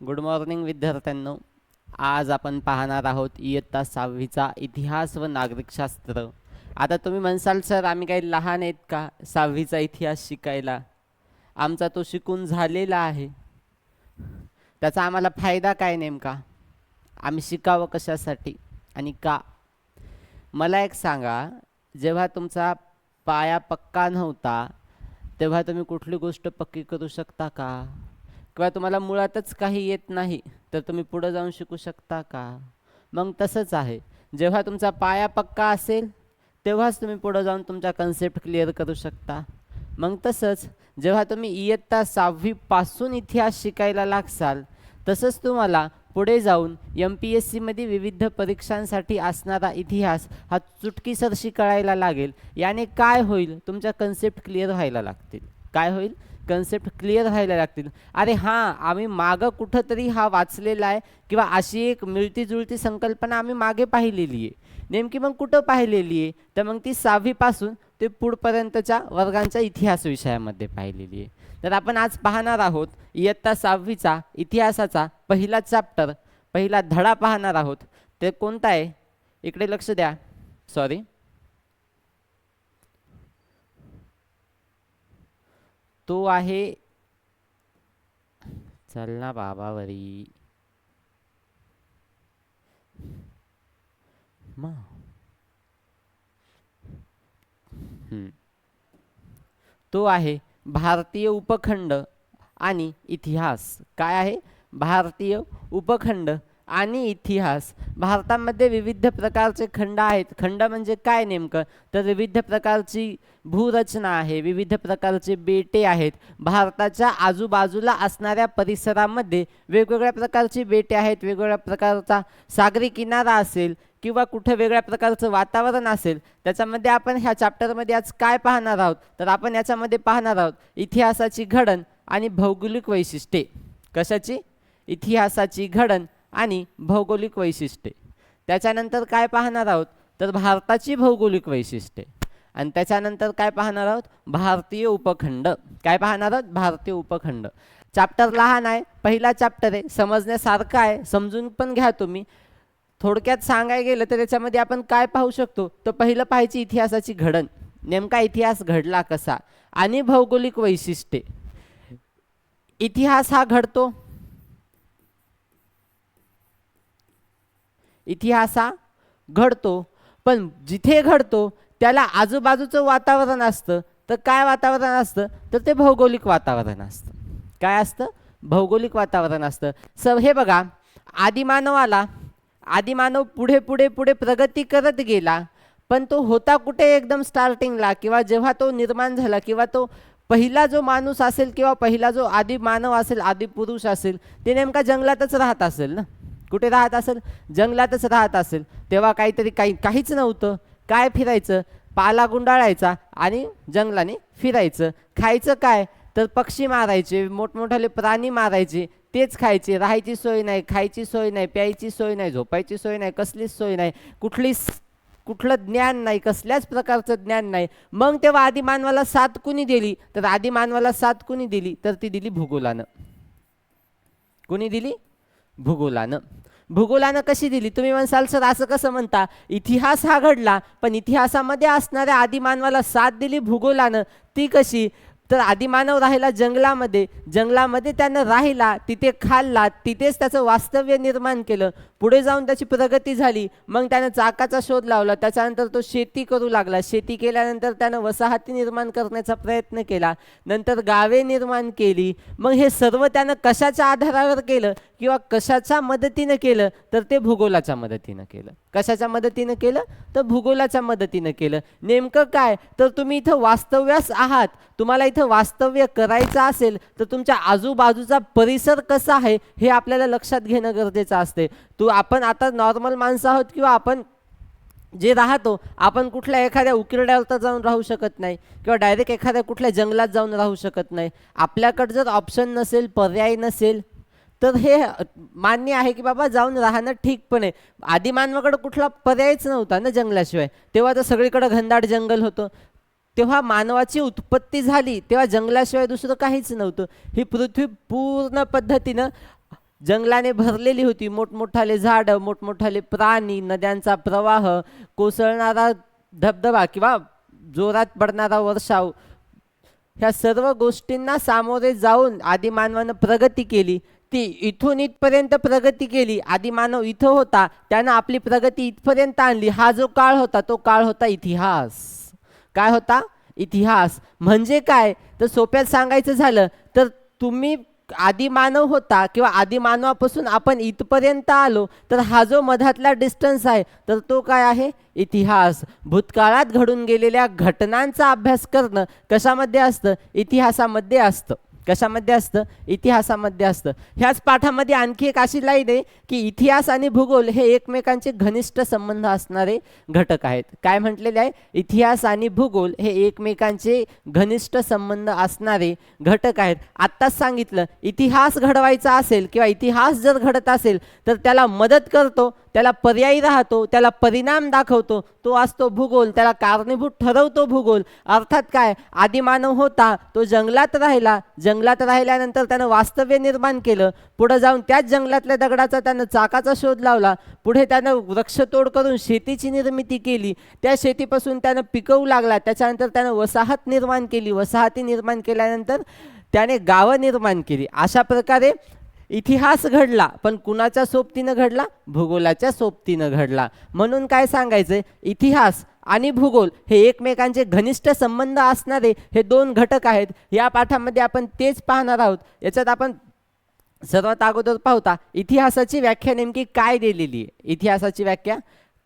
Good morning विद्यार्थ्यांनो. आज आपण पाहणार आहोत इयत्ता 6वीचा इतिहास व नागरिकशास्त्र. आता तुम्ही म्हणसाल सर आम्ही काही लहान आहेत का 6वीचा इतिहास शिकायला? आमचा तो शिकून झालेला आहे. त्याचा आम्हाला फायदा काय नेमका? आम्ही शिकावं कशासाठी आणि का? मला एक सांगा, जेव्हा तुमचा पाया पक्का नव्हता तेव्हा तुम्ही कुठली गोष्ट पक्की करू शकता का? किंवा तुम्हाला मुळातच काही येत नाही तर तुम्ही पुढे जाऊन शिकू शकता का? मग तसंच आहे, जेव्हा तुमचा पाया पक्का असेल तेव्हाच तुम्ही पुढे जाऊन तुमच्या कन्सेप्ट क्लिअर करू शकता. मग तसंच जेव्हा तुम्ही इयत्ता 6वी पासून इतिहास शिकायला लागसाल तसंच तुम्हाला पुढे जाऊन MPSC मध्ये विविध परीक्षांसाठी असणारा इतिहास हा चुटकीसरशी कळायला लागेल. याने काय होईल? तुमच्या कन्सेप्ट क्लिअर व्हायला लागतील. काय होईल? कन्सेप्ट क्लिअर व्हायला लागतील. अरे हां, आम्ही मागं कुठंतरी हा वाचलेला आहे किंवा अशी एक मिळतीजुळती संकल्पना आम्ही मागे पाहिलेली आहे. नेमकी मग कुठं पाहिलेली आहे? तर मग ती 6वी पासून ते पुढपर्यंतच्या वर्गांच्या इतिहास विषयामध्ये पाहिलेली आहे. तर आपण आज पाहणार आहोत इयत्ता 6वीचा इतिहासाचा पहिला चॅप्टर, पहिला धडा पाहणार आहोत. ते कोणता आहे? इकडे लक्ष द्या. सॉरी, तो आहे, चल ना बाबावरी मग. तो आहे भारतीय उपखंड आणि इतिहास. काय आहे? भारतीय उपखंड आणि इतिहास. भारतामध्ये विविध प्रकारचे खंड आहेत. खंड म्हणजे काय नेमकं? तर विविध प्रकारची भूरचना आहे, विविध प्रकारचे बेटे आहेत. भारताच्या आजूबाजूला असणाऱ्या परिसरामध्ये वेगवेगळ्या प्रकारची बेटे आहेत, वेगवेगळ्या प्रकारचा सागरी किनारा असेल किंवा कुठे वेगळ्या प्रकारचं वातावरण असेल. त्याच्यामध्ये आपण ह्या चॅप्टरमध्ये आज काय पाहणार आहोत? तर आपण याच्यामध्ये पाहणार आहोत इतिहासाची घडण आणि भौगोलिक वैशिष्ट्ये. कशाची? इतिहासाची घडण आणि भौगोलिक वैशिष्ट्ये. त्याच्यानंतर काय पाहणार आहोत? तर भारताची भौगोलिक वैशिष्ट्ये. आणि त्याच्यानंतर काय पाहणार आहोत? भारतीय उपखंड. काय पाहणार आहोत? भारतीय उपखंड. चॅप्टर लहान आहे, पहिला चॅप्टर आहे, समजण्यासारखा आहे, समजून पण घ्या तुम्ही. थोडक्यात सांगायला गेलं तर याच्यामध्ये आपण काय पाहू शकतो? तर पहिलं पाहायची इतिहासाची घडण, नेमका इतिहास घडला कसा, आणि भौगोलिक वैशिष्ट्ये. इतिहास हा घडतो, इतिहास हा घडतो, पण जिथे घडतो त्याला आजूबाजूचं वातावरण असतं. तर काय वातावरण असतं? तर ते भौगोलिक वातावरण असतं. काय असतं? भौगोलिक वातावरण असतं. हे बघा, आदिमानव आला, आदिमानव पुढे पुढे पुढे प्रगती करत गेला, पण तो होता कुठे एकदम स्टार्टिंगला, किंवा जेव्हा तो निर्माण झाला, किंवा तो पहिला जो माणूस असेल किंवा पहिला जो आदि मानव असेल, आदि पुरुष असेल, ते नेमका जंगलातच राहत असेल ना. कुठे राहत असेल? जंगलातच राहत असेल. तेव्हा काहीच नव्हतं. काय फिरायचं? पाला गुंडाळायचा आणि जंगलाने फिरायचं. खायचं काय? तर पक्षी मारायचे, मोठमोठाले प्राणी मारायचे, तेच खायचे. राहायची सोय नाही, खायची सोय नाही, प्यायची सोय नाही, झोपायची सोय नाही, कसलीच सोय नाही, कुठलं ज्ञान नाही, कसल्याच प्रकारचं ज्ञान नाही. मग तेव्हा आदिमानवाला साथ कुणी दिली? तर आदिमानवाला साथ कुणी दिली? तर ती दिली भूगोलानं. कुणी दिली? भूगोलानं. भूगोलानं कशी दिली? तुम्ही म्हणसाल सर असं कसं म्हणता? इतिहास हा घडला, पण इतिहासामध्ये असणाऱ्या आदिमानवाला साथ दिली भूगोलानं. ती कशी? तर आदिमानव राहिला जंगलामध्ये, जंगलामध्ये त्यानं राहिला, तिथे खाल्ला, तिथेच त्याचं वास्तव्य निर्माण केलं. पुढे जाऊन त्याची प्रगती झाली, मग त्यानं चाकाचा शोध लावला, त्याच्यानंतर तो शेती करू लागला. शेती केल्यानंतर त्यानं वसाहती निर्माण करण्याचा प्रयत्न केला, नंतर गावे निर्माण केली. मग हे सर्व त्यानं कशाच्या आधारावर केलं किंवा कशाच्या मदतीनं केलं? तर ते भूगोलाच्या मदतीनं केलं. कशाच्या मदतीनं केलं? तर भूगोलाच्या मदतीनं केलं. नेमकं काय? तर तुम्ही इथं वास्तव्यास आहात, तुम्हाला इथं वास्तव्य करायचं असेल तर तुमच्या आजूबाजूचा परिसर कसा आहे हे आपल्याला लक्षात घेणं गरजेचं असते. आपण आता नॉर्मल माणसं आहोत किंवा आपण जे राहतो, आपण कुठल्या एखाद्या उकिरड्यावर तर जाऊन राहू शकत नाही किंवा डायरेक्ट एखाद्या कुठल्या जंगलात जाऊन राहू शकत नाही. आपल्याकडे जर ऑप्शन नसेल, पर्याय नसेल, तर हे मान्य आहे की बाबा जाऊन राहणं ठीक पण आहे. आदिमानवाकडे कुठला पर्यायच नव्हता ना जंगलाशिवाय. तेव्हा तर सगळीकडे घनदाट जंगल होतं. तेव्हा मानवाची उत्पत्ती झाली तेव्हा जंगलाशिवाय दुसरं काहीच नव्हतं. ही पृथ्वी पूर्ण पद्धतीनं जंगलाने भरलेली होती, मोठमोठाले झाडं, मोठमोठाले प्राणी, नद्यांचा प्रवाह, कोसळणारा धबधबा किंवा जोरात पडणारा वर्षाव, ह्या सर्व गोष्टींना सामोरे जाऊन आदिमानवानं प्रगती केली. ती इथून इथपर्यंत प्रगती केली. आदिमानव इथं होता, त्यानं आपली प्रगती इथपर्यंत आणली. हा जो काळ होता तो काळ होता इतिहास. काय होता? इतिहास. म्हणजे काय तर सोप्यात सांगायचं झालं तर तुम्ही आदिमानव होता किंवा आदिमानवापासून आपण इथपर्यंत आलो, तर हा जो मधातला डिस्टन्स आहे तर तो काय आहे? इतिहास. भूतकाळात घडून गेलेल्या घटनांचा अभ्यास करणं कशामध्ये असतं? इतिहासामध्ये असतं. कशामध्ये असतं? इतिहासामध्ये असतं. ह्याच पाठामध्ये आणखी एक अशी लाईन आहे की इतिहास आणि भूगोल हे एकमेकांचे घनिष्ठ संबंध असणारे घटक आहेत. काय म्हटलेले आहे? इतिहास आणि भूगोल हे एकमेकांचे घनिष्ठ संबंध असणारे घटक आहेत. आत्ताच सांगितलं, इतिहास घडवायचा असेल किंवा इतिहास जर घडत असेल तर त्याला मदत करतो, त्याला पर्यायी राहतो, त्याला परिणाम दाखवतो, तो असतो भूगोल. त्याला कारणीभूत ठरवतो भूगोल. अर्थात काय? आदिमानव होता, तो जंगलात राहिला. जंगलात राहिल्यानंतर त्यानं वास्तव्य निर्माण केलं. पुढे जाऊन त्याच जंगलातल्या दगडाचा त्यानं चाकाचा शोध लावला. पुढे त्यानं वृक्षतोड करून शेतीची निर्मिती केली. त्या शेतीपासून त्यानं पिकवू लागला. त्याच्यानंतर त्यानं वसाहत निर्माण केली. वसाहती निर्माण केल्यानंतर त्याने गावं निर्माण केली. अशा प्रकारे इतिहास घडला, पण कुणाच्या सोबतीनं घडला? भूगोलाच्या सोबतीनं घडला. म्हणून काय सांगायचंय? इतिहास आणि भूगोल हे एकमेकांचे घनिष्ठ संबंध असणारे हे दोन घटक आहेत. या पाठामध्ये आपण तेच पाहणार आहोत. याच्यात आपण सर्वात अगोदर पाहता इतिहासाची व्याख्या नेमकी काय दिलेली आहे. इतिहासाची व्याख्या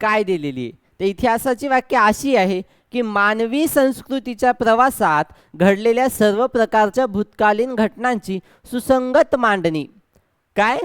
काय दिलेली आहे? तर इतिहासाची व्याख्या अशी आहे की मानवी संस्कृतीच्या प्रवासात घडलेल्या सर्व प्रकारच्या भूतकालीन घटनांची सुसंगत मांडणी. काय?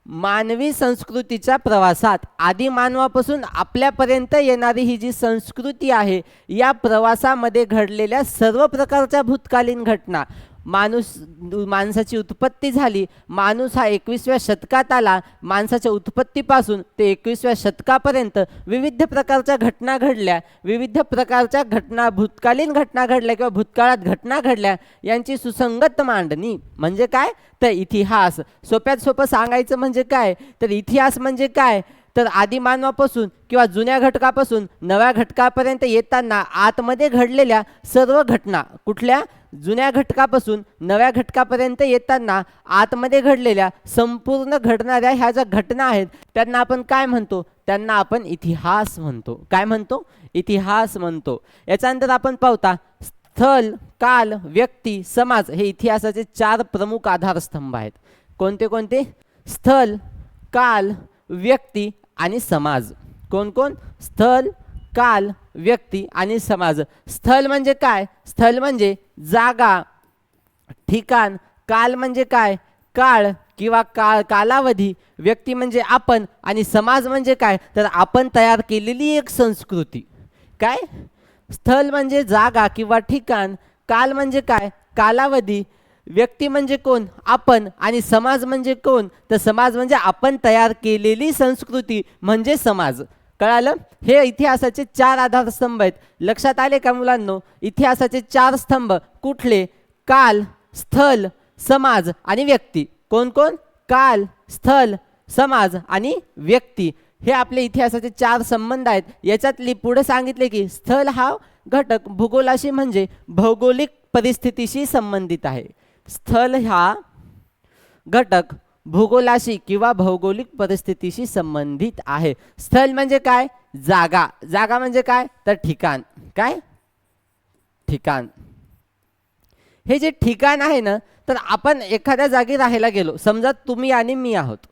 मानवी संस्कृतीच्या प्रवासात आदिमानवापासून आपल्यापर्यंत येणारी ही जी संस्कृती आहे, या प्रवासामध्ये घडलेल्या सर्व प्रकारच्या भूतकालीन घटना. माणसाची उत्पत्ती झाली, माणूस हा 21व्या शतकात आला. माणसाच्या उत्पत्तीपासून ते 21व्या शतकापर्यंत विविध प्रकारच्या घटना घडल्या. विविध प्रकारच्या घटना, भूतकालीन घटना घडल्या किंवा भूतकाळात घटना घडल्या, यांची सुसंगत मांडणी म्हणजे काय? तर इतिहास. सोप्यात सोपं सांगायचं म्हणजे काय? तर इतिहास म्हणजे काय? तर आदिमानवापासून किंवा जुन्या घटकापासून नव्या घटकापर्यंत येताना आतमध्ये घडलेल्या सर्व घटना. कुठल्या? जुन्या घटकापासून नव्या घटकापर्यंत येताना आतमध्ये घडलेल्या संपूर्ण घडणाऱ्या ह्या ज्या घटना आहेत त्यांना आपण काय म्हणतो? त्यांना आपण इतिहास म्हणतो. काय म्हणतो? इतिहास म्हणतो. याच्यानंतर आपण पाहता स्थल, काल, व्यक्ती, समाज हे इतिहासाचे 4 प्रमुख आधारस्तंभ आहेत. कोणते कोणते? स्थल, काल, व्यक्ती आणि समाज. कोण कोण? स्थल, काल, व्यक्ती आणि समाज. स्थल म्हणजे काय? स्थल म्हणजे जागा, ठिकाण. काल म्हणजे काय? काळ किंवा कालावधी. व्यक्ती म्हणजे आपण आणि समाज म्हणजे काय? तर आपण तयार केलेली एक संस्कृती. काय? स्थल म्हणजे जागा किंवा ठिकाण, काल म्हणजे काय? कालावधी, व्यक्ती म्हणजे कोण? आपण, आणि समाज म्हणजे कोण? तर समाज म्हणजे आपण तयार केलेली संस्कृती म्हणजे समाज. कळालं? हे इतिहासाचे 4 आधारस्तंभ आहेत. लक्षात आले का मुलांनो? इतिहासाचे 4 स्तंभ कुठले? काल, स्थल, समाज आणि व्यक्ती. कोण कोण? काल, स्थल, समाज आणि व्यक्ती. हे आपले इतिहासाचे 4 संबंध आहेत. याच्यातली पुढे सांगितले की स्थल हा घटक भूगोलाशी म्हणजे भौगोलिक परिस्थितीशी संबंधित आहे. स्थल हा घटक भूगोलाशी किंवा भौगोलिक परिस्थितीशी संबंधित आहे. स्थल म्हणजे काय? जागा. जागा म्हणजे काय? तर ठिकाण. काय? ठिकाण. हे जे ठिकाण आहे ना, तर आपण एखाद्या जागी राहायला गेलो. समजा तुम्ही आणि मी आहोत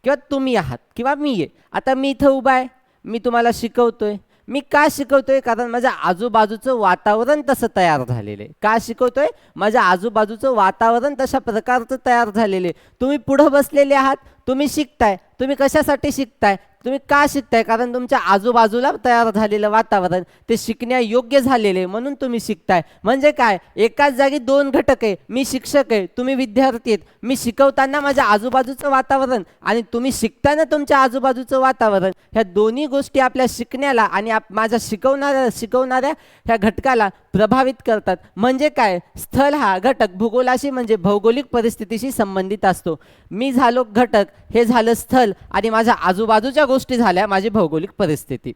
किंवा तुम्ही आहात किंवा मी आहे. आता मी इथं उभा आहे, मी तुम्हाला शिकवतोय. मी का शिकवतोय? कारण माझ्या आजूबाजूचं वातावरण तसं तयार झालेलं आहे. का शिकवतोय? माझ्या आजूबाजूचं वातावरण तशा प्रकारचं तयार झालेलं आहे. तुम्ही पुढं बसलेले आहात, तुम्ही शिकताय. तुम्ही कशासाठी शिकताय? तुम्ही का शिकताय? कारण तुमच्या आजूबाजूला तयार झालेलं वातावरण ते शिकण्यायोग्य झालेले म्हणून तुम्ही शिकताय. म्हणजे काय? एकाच जागी 2 घटक आहे. मी शिक्षक आहे, तुम्ही विद्यार्थी आहेत. मी शिकवताना माझ्या आजूबाजूचं वातावरण आणि तुम्ही शिकताना तुमच्या आजूबाजूचं वातावरण, ह्या दोन्ही गोष्टी आपल्या शिकण्याला आणि माझ्या शिकवणाऱ्या ह्या घटकाला प्रभावित करतात. म्हणजे काय, स्थल हा घटक भूगोलाशी म्हणजे भौगोलिक परिस्थितीशी संबंधित असतो. मी झालो घटक, हे झालं स्थल, आणि माझ्या आजूबाजूच्या गोष्टी झाल्या माझी भौगोलिक परिस्थिती.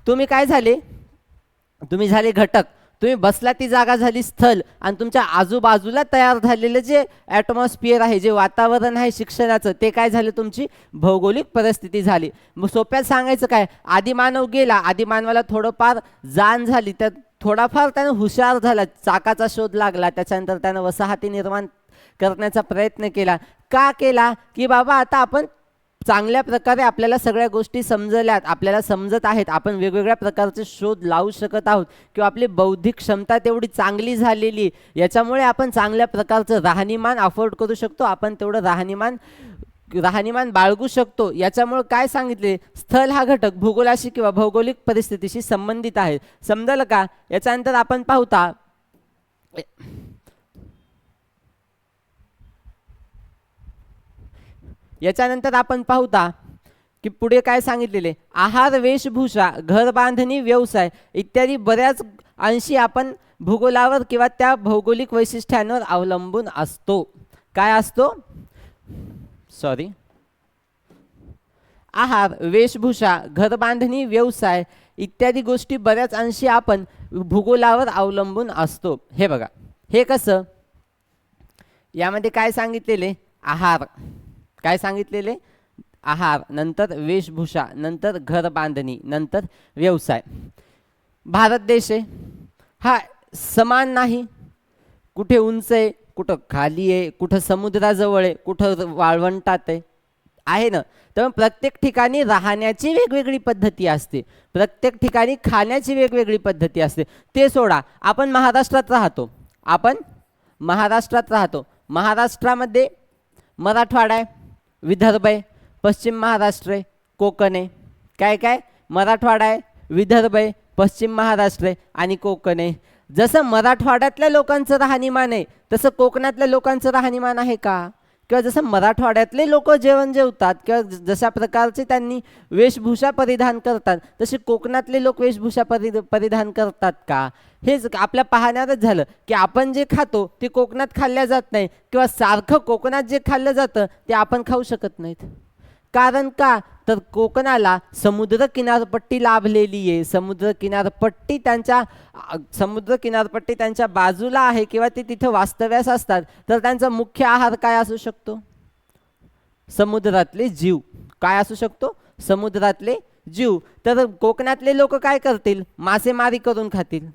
तुम्ही काय झाले, तुम्ही झाले घटक, तुम्ही बसला ती जागा झाली स्थल, आणि तुमच्या आजूबाजूला तयार झालेलं जे ॲटमॉस्फिअर आहे, जे वातावरण आहे शिक्षणाचं, ते काय झालं, तुमची भौगोलिक परिस्थिती झाली. मग सोप्यात सांगायचं काय, आदिमानव गेला, आदिमानवाला थोडंफार जाण झाली, तर थोडाफार त्यानं हुशार झाला, चाकाचा शोध लागला, त्याच्यानंतर त्यानं वसाहती निर्माण करण्याचा प्रयत्न केला. का केला, की बाबा आता आपण चांगल्या प्रकारे आपल्याला सगळ्या गोष्टी समजल्यात, आपल्याला समजत आहेत, आपण वेगवेगळ्या प्रकारचे शोध लावू शकत आहोत, किंवा आपली बौद्धिक क्षमता तेवढी चांगली झालेली, याच्यामुळे आपण चांगल्या प्रकारचं राहणीमान अफोर्ड करू शकतो, आपण तेवढं राहणीमान बाळगू शकतो. याच्यामुळे काय सांगितले, स्थल हा घटक भूगोलाशी किंवा भौगोलिक परिस्थितीशी संबंधित आहे. समजलं का. याच्यानंतर आपण पाहता की पुढे काय सांगितलेले, आहार, वेशभूषा, घर बांधणी, व्यवसाय इत्यादी बऱ्याच अंशी आपण भूगोलावर किंवा त्या भौगोलिक वैशिष्ट्यांवर अवलंबून असतो. काय असतो, सॉरी, आहार, वेशभूषा, घर बांधणी, व्यवसाय इत्यादी गोष्टी बऱ्याच अंशी आपण भूगोलावर अवलंबून असतो. हे बघा, हे कसं, यामध्ये काय सांगितलेले, आहार, काय सांगितलेले, आहार, नंतर वेशभूषा, नंतर घर बांधणी, नंतर व्यवसाय. भारत देश आहे हा समान नाही, कुठे उंच आहे, कुठं खाली आहे, कुठं समुद्राजवळ आहे, कुठं वाळवंटात आहे ना. तर प्रत्येक ठिकाणी राहण्याची वेगवेगळी पद्धती असते, प्रत्येक ठिकाणी खाण्याची वेगवेगळी पद्धती असते. ते सोडा, आपण महाराष्ट्रात राहतो, महाराष्ट्रामध्ये मराठवाडा आहे, विदर्भ आहे, पश्चिम महाराष्ट्र आहे, कोकण आहे. काय मराठवाडा आहे, विदर्भ आहे, पश्चिम महाराष्ट्र आहे आणि कोकण आहे. जसं मराठवाड्यातल्या लोकांचं राहणीमान आहे तसं कोकणातल्या लोकांचं राहणीमान आहे का, किंवा जसं मराठवाड्यातले लोक जेवण जेवतात किंवा जशा प्रकारचे त्यांनी वेशभूषा परिधान करतात तसे कोकणातले लोक वेशभूषा परिधान करतात का. हेच आपल्या पाहण्यातच झालं की आपण जे खातो ते कोकणात खाल्ल्या जात नाही, किंवा सारखं कोकणात जे खाल्लं जातं ते आपण खाऊ शकत नाहीत. कारण का, तर कोकणाला समुद्र किनारपट्टी लाभलेली आहे, समुद्र किनारपट्टी त्यांच्या बाजूला आहे, किंवा ते तिथं वास्तव्यास असतात. तर त्यांचा मुख्य आहार काय असू शकतो, समुद्रातले जीव. काय असू शकतो, समुद्रातले जीव. तर कोकणातले लोक काय करतील, मासेमारी करून खातील.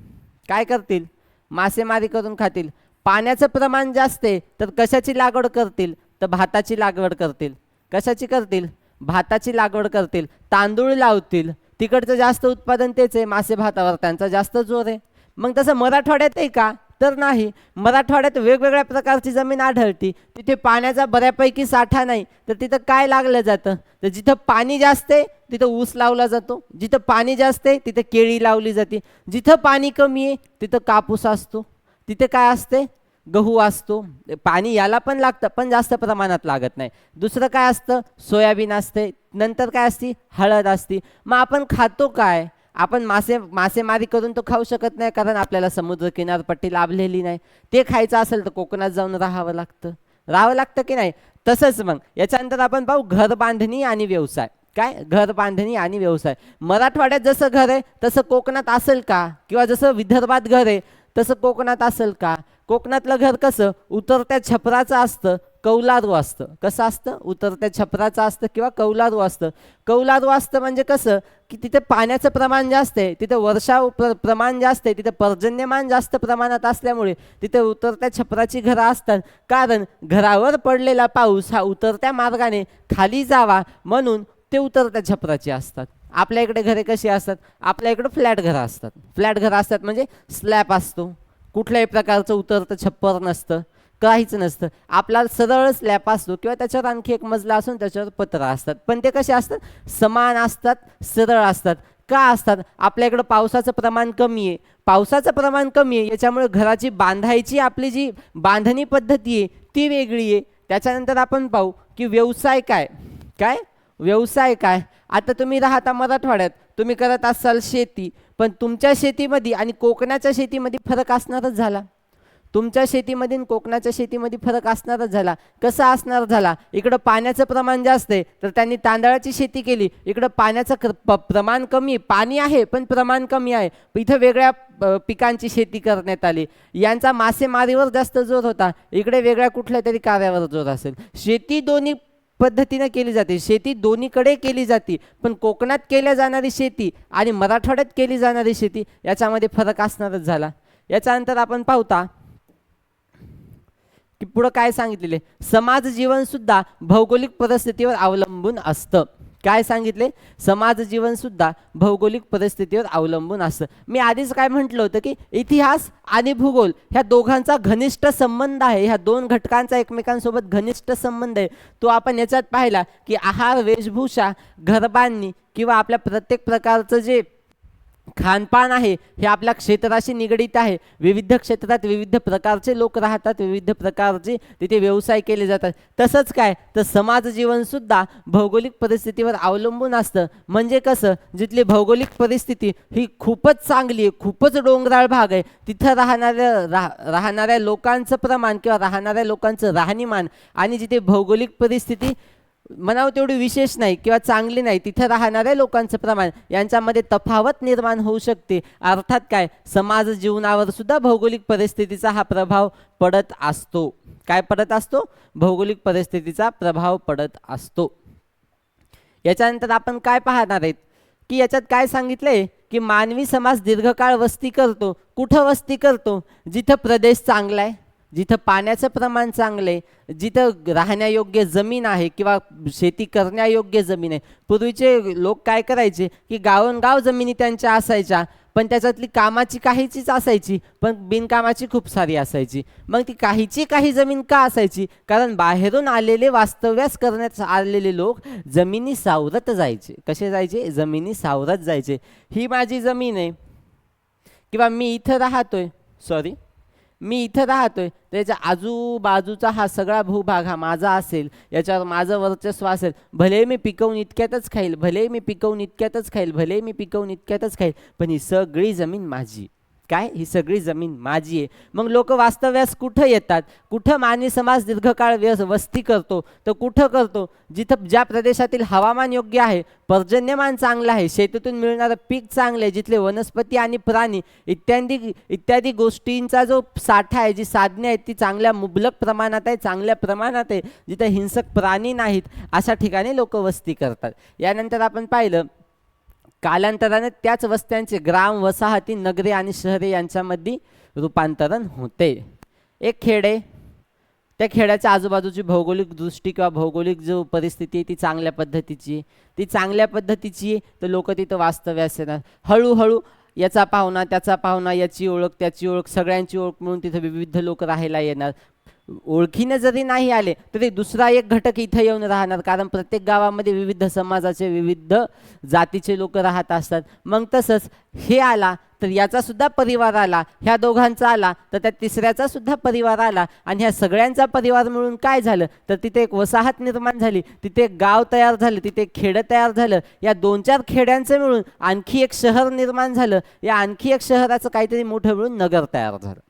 काय करतील, मासेमारी करून खातील. पाण्याचं प्रमाण जास्त आहे तर कशाची लागवड करतील, तर भाताची लागवड करतील. कशाची करतील, भाताची लागवड करतील. तांदूळ लावतील, तिकडचं जास्त उत्पादन तेच आहे, मासे भातावर त्यांचा जास्त जोर आहे. मग तसं मराठवाड्यात आहे का, तर नाही. मराठवाड्यात वेगवेगळ्या प्रकारची जमीन आढळती, तिथे पाण्याचा बऱ्यापैकी साठा नाही, तर तिथं काय लागलं जातं, तर जिथं पाणी जास्त आहे तिथं ऊस लावला जातो, जिथं पाणी जास्त आहे तिथं केळी लावली जाते, जिथं पाणी कमी आहे तिथं कापूस असतो, तिथे काय असते, गहू असतो. पाणी याला पण लागतं पण जास्त प्रमाणात लागत नाही. दुसरं काय असतं, सोयाबीन असते, नंतर काय असते, हळद असते. मग आपण खातो काय, आपण मासेमारी करून तो खाऊ शकत नाही, कारण आपल्याला समुद्र किनारपट्टी लाभलेली नाही. ते खायचं असेल तर कोकणात जाऊन राहावं लागतं की नाही. तसंच मग याच्यानंतर आपण पाहू घर बांधणी आणि व्यवसाय. काय, घर बांधणी आणि व्यवसाय. मराठवाड्यात जसं घर आहे तसं कोकणात असेल का, किंवा जसं विदर्भात घर आहे तसं कोकणात असेल का. कोकणातलं घर कसं, उतरत्या छपराचं असतं, कौलारू असतं. कसं असतं, उतरत्या छपराचं असतं किंवा कौलारू असतं. कौलारू असतं म्हणजे कसं, की तिथे पाण्याचं प्रमाण जास्त आहे, तिथे वर्षाव प्रमाण जास्त आहे, तिथे पर्जन्यमान जास्त प्रमाणात असल्यामुळे तिथे उतरत्या छपराची घरं असतात. कारण घरावर पडलेला पाऊस हा उतरत्या मार्गाने खाली जावा म्हणून ते उतरत्या छपराची असतात. आपल्या इकडे घरे कशी असतात, आपल्या इकडे फ्लॅट घरं असतात. फ्लॅट घरं असतात म्हणजे स्लॅब असतो, कुठल्याही प्रकारचं उतरतं छप्पर नसतं, काहीच नसतं. आपला सरळ स्लॅब असतो किंवा त्याच्यावर आणखी एक मजला असून त्याच्यावर पत्र असतात. पण ते कसे असतात, समान असतात, सरळ असतात. का असतात, आपल्या इकडं पावसाचं प्रमाण कमी आहे, याच्यामुळे घराची बांधायची आपली जी बांधणी पद्धती आहे ती वेगळी आहे. त्याच्यानंतर आपण पाहू की व्यवसाय काय. आता तुम्ही राहता मराठवाड्यात, तुम्ही करत असाल शेती, पण तुमच्या शेतीमध्ये आणि कोकणाच्या शेतीमध्ये फरक असणारच झाला. तुमच्या शेतीमध्ये आणि कोकणाच्या शेतीमध्ये फरक असणारच झाला. कसा असणार झाला? इकडं पाण्याचं प्रमाण जास्त आहे तर त्यांनी तांदळाची शेती केली, इकडं पाण्याचं प्रमाण कमी, पाणी आहे पण प्रमाण कमी आहे, इथं वेगळ्या पिकांची शेती करण्यात आली. यांचा मासेमारीवर जास्त जोर होता, इकडे वेगळ्या कुठल्या तरी कार्यावर जोर असेल. शेती दोन्ही पद्धतीने केली जाते, शेती दोन्हीकडे केली जाते, पण कोकणात केल्या जाणारी शेती आणि मराठवाड्यात केली जाणारी शेती याच्यामध्ये फरक असणारच झाला. याच्यानंतर आपण पाहता की पुढं काय सांगितलेले, समाज जीवन सुद्धा भौगोलिक परिस्थितीवर अवलंबून असतं. काय सांगितले? समाज जीवन सुद्धा भौगोलिक परिस्थितीवर अवलंबून असतं. मी आधीच काय म्हटलं होतं की इतिहास आणि भूगोल ह्या दोघांचा घनिष्ठ संबंध आहे, ह्या दोन घटकांचा एकमेकांसोबत घनिष्ठ संबंध आहे. तो आपण याच्यात पाहिला की आहार, वेशभूषा, घरबांधणी किंवा आपल्या प्रत्येक प्रकारचं जे खानपान आहे हे आपल्या क्षेत्राशी निगडित आहे. विविध क्षेत्रात विविध प्रकारचे लोक राहतात, विविध प्रकारचे तिथे व्यवसाय केले जातात. तसंच काय तर समाज जीवन सुद्धा भौगोलिक परिस्थितीवर अवलंबून असतं. म्हणजे कसं, जिथली भौगोलिक परिस्थिती ही खूपच चांगली आहे, खूपच डोंगराळ भाग आहे, तिथं राहणाऱ्या लोकांचं प्रमाण किंवा राहणाऱ्या लोकांचं राहणीमान आणि जिथे भौगोलिक परिस्थिती म्हणावं तेवढी विशेष नाही किंवा चांगली नाही, तिथे राहणाऱ्या लोकांचं प्रमाण यांच्यामध्ये तफावत निर्माण होऊ शकते. अर्थात काय, समाज जीवनावर सुद्धा भौगोलिक परिस्थितीचा हा प्रभाव पडत असतो. काय पडत असतो? भौगोलिक परिस्थितीचा प्रभाव पडत असतो. याच्यानंतर आपण काय पाहणार आहेत की याच्यात काय सांगितलंय की मानवी समाज दीर्घकाळ वस्ती करतो. कुठं वस्ती करतो? जिथं प्रदेश चांगला आहे, जिथं पाण्याचं प्रमाण चांगलं आहे, जिथं राहण्यायोग्य जमीन आहे किंवा शेती करण्यायोग्य जमीन आहे. पूर्वीचे लोक काय करायचे की गावोनगाव जमिनी त्यांच्या असायच्या, पण त्याच्यातली कामाची काहीचीच असायची, पण बिनकामाची खूप सारी असायची. मग ती काहीची काही जमीन का असायची? कारण बाहेरून आलेले, वास्तव्यास करण्यात आलेले लोक जमिनी सावरत जायचे. कसे जायचे? जमिनी सावरत जायचे. ही माझी जमीन आहे किंवा मी इथं राहतोय, त्याच्या आजूबाजूचा हा सगळा भूभाग हा माझा असेल, याच्यावर माझं वर्चस्व असेल. भले मी पिकवून इतक्यातच खाईल, पण ही सगळी जमीन माझी. काय? ही सगळी जमीन माझी आहे. मग लोक वास्तव्यास कुठं येतात? कुठं मानवी समाज दीर्घकाळ वस्ती करतो? तर कुठं करतो? जिथं ज्या प्रदेशातील हवामान योग्य आहे, पर्जन्यमान चांगलं आहे, शेतीतून मिळणारं पीक चांगलं आहे, जिथले वनस्पती आणि प्राणी इत्यादी गोष्टींचा जो साठा आहे, जी साधने आहेत ती चांगल्या मुबलक प्रमाणात आहे, चांगल्या प्रमाणात आहे, जिथे हिंसक प्राणी नाहीत, अशा ठिकाणी लोक वस्ती करतात. यानंतर आपण पाहिलं कालांतराने त्याच वस्त्यांचे ग्राम, वसाहती, नगरे आणि शहरे यांच्यामध्ये रूपांतरण होते. एक खेड आहे, त्या खेड्याच्या आजूबाजूची भौगोलिक दृष्टी किंवा भौगोलिक जो परिस्थिती आहे ती चांगल्या पद्धतीची आहे, तर लोक तिथं वास्तव्यास येणार. हळूहळू याचा पाहुणा, त्याचा पाहुणा, याची ओळख, त्याची ओळख, सगळ्यांची ओळख म्हणून तिथं विविध लोक राहायला येणार. ओळखीने जरी नाही आले तरी दुसरा एक घटक इथं येऊन राहणार, कारण प्रत्येक गावामध्ये विविध समाजाचे, विविध जातीचे लोक राहत असतात. मग तसंच हे आला तर याचा सुद्धा परिवार आला, ह्या दोघांचा आला तर त्या तिसऱ्याचा सुद्धा परिवार आला, आणि ह्या सगळ्यांचा परिवार मिळून काय झालं तर तिथे एक वसाहत निर्माण झाली, तिथे एक गाव तयार झालं, तिथे एक खेडं तयार झालं. या 2-4 खेड्यांचं मिळून आणखी एक शहर निर्माण झालं. या आणखी एक शहराचं काहीतरी मोठं मिळून नगर तयार झालं.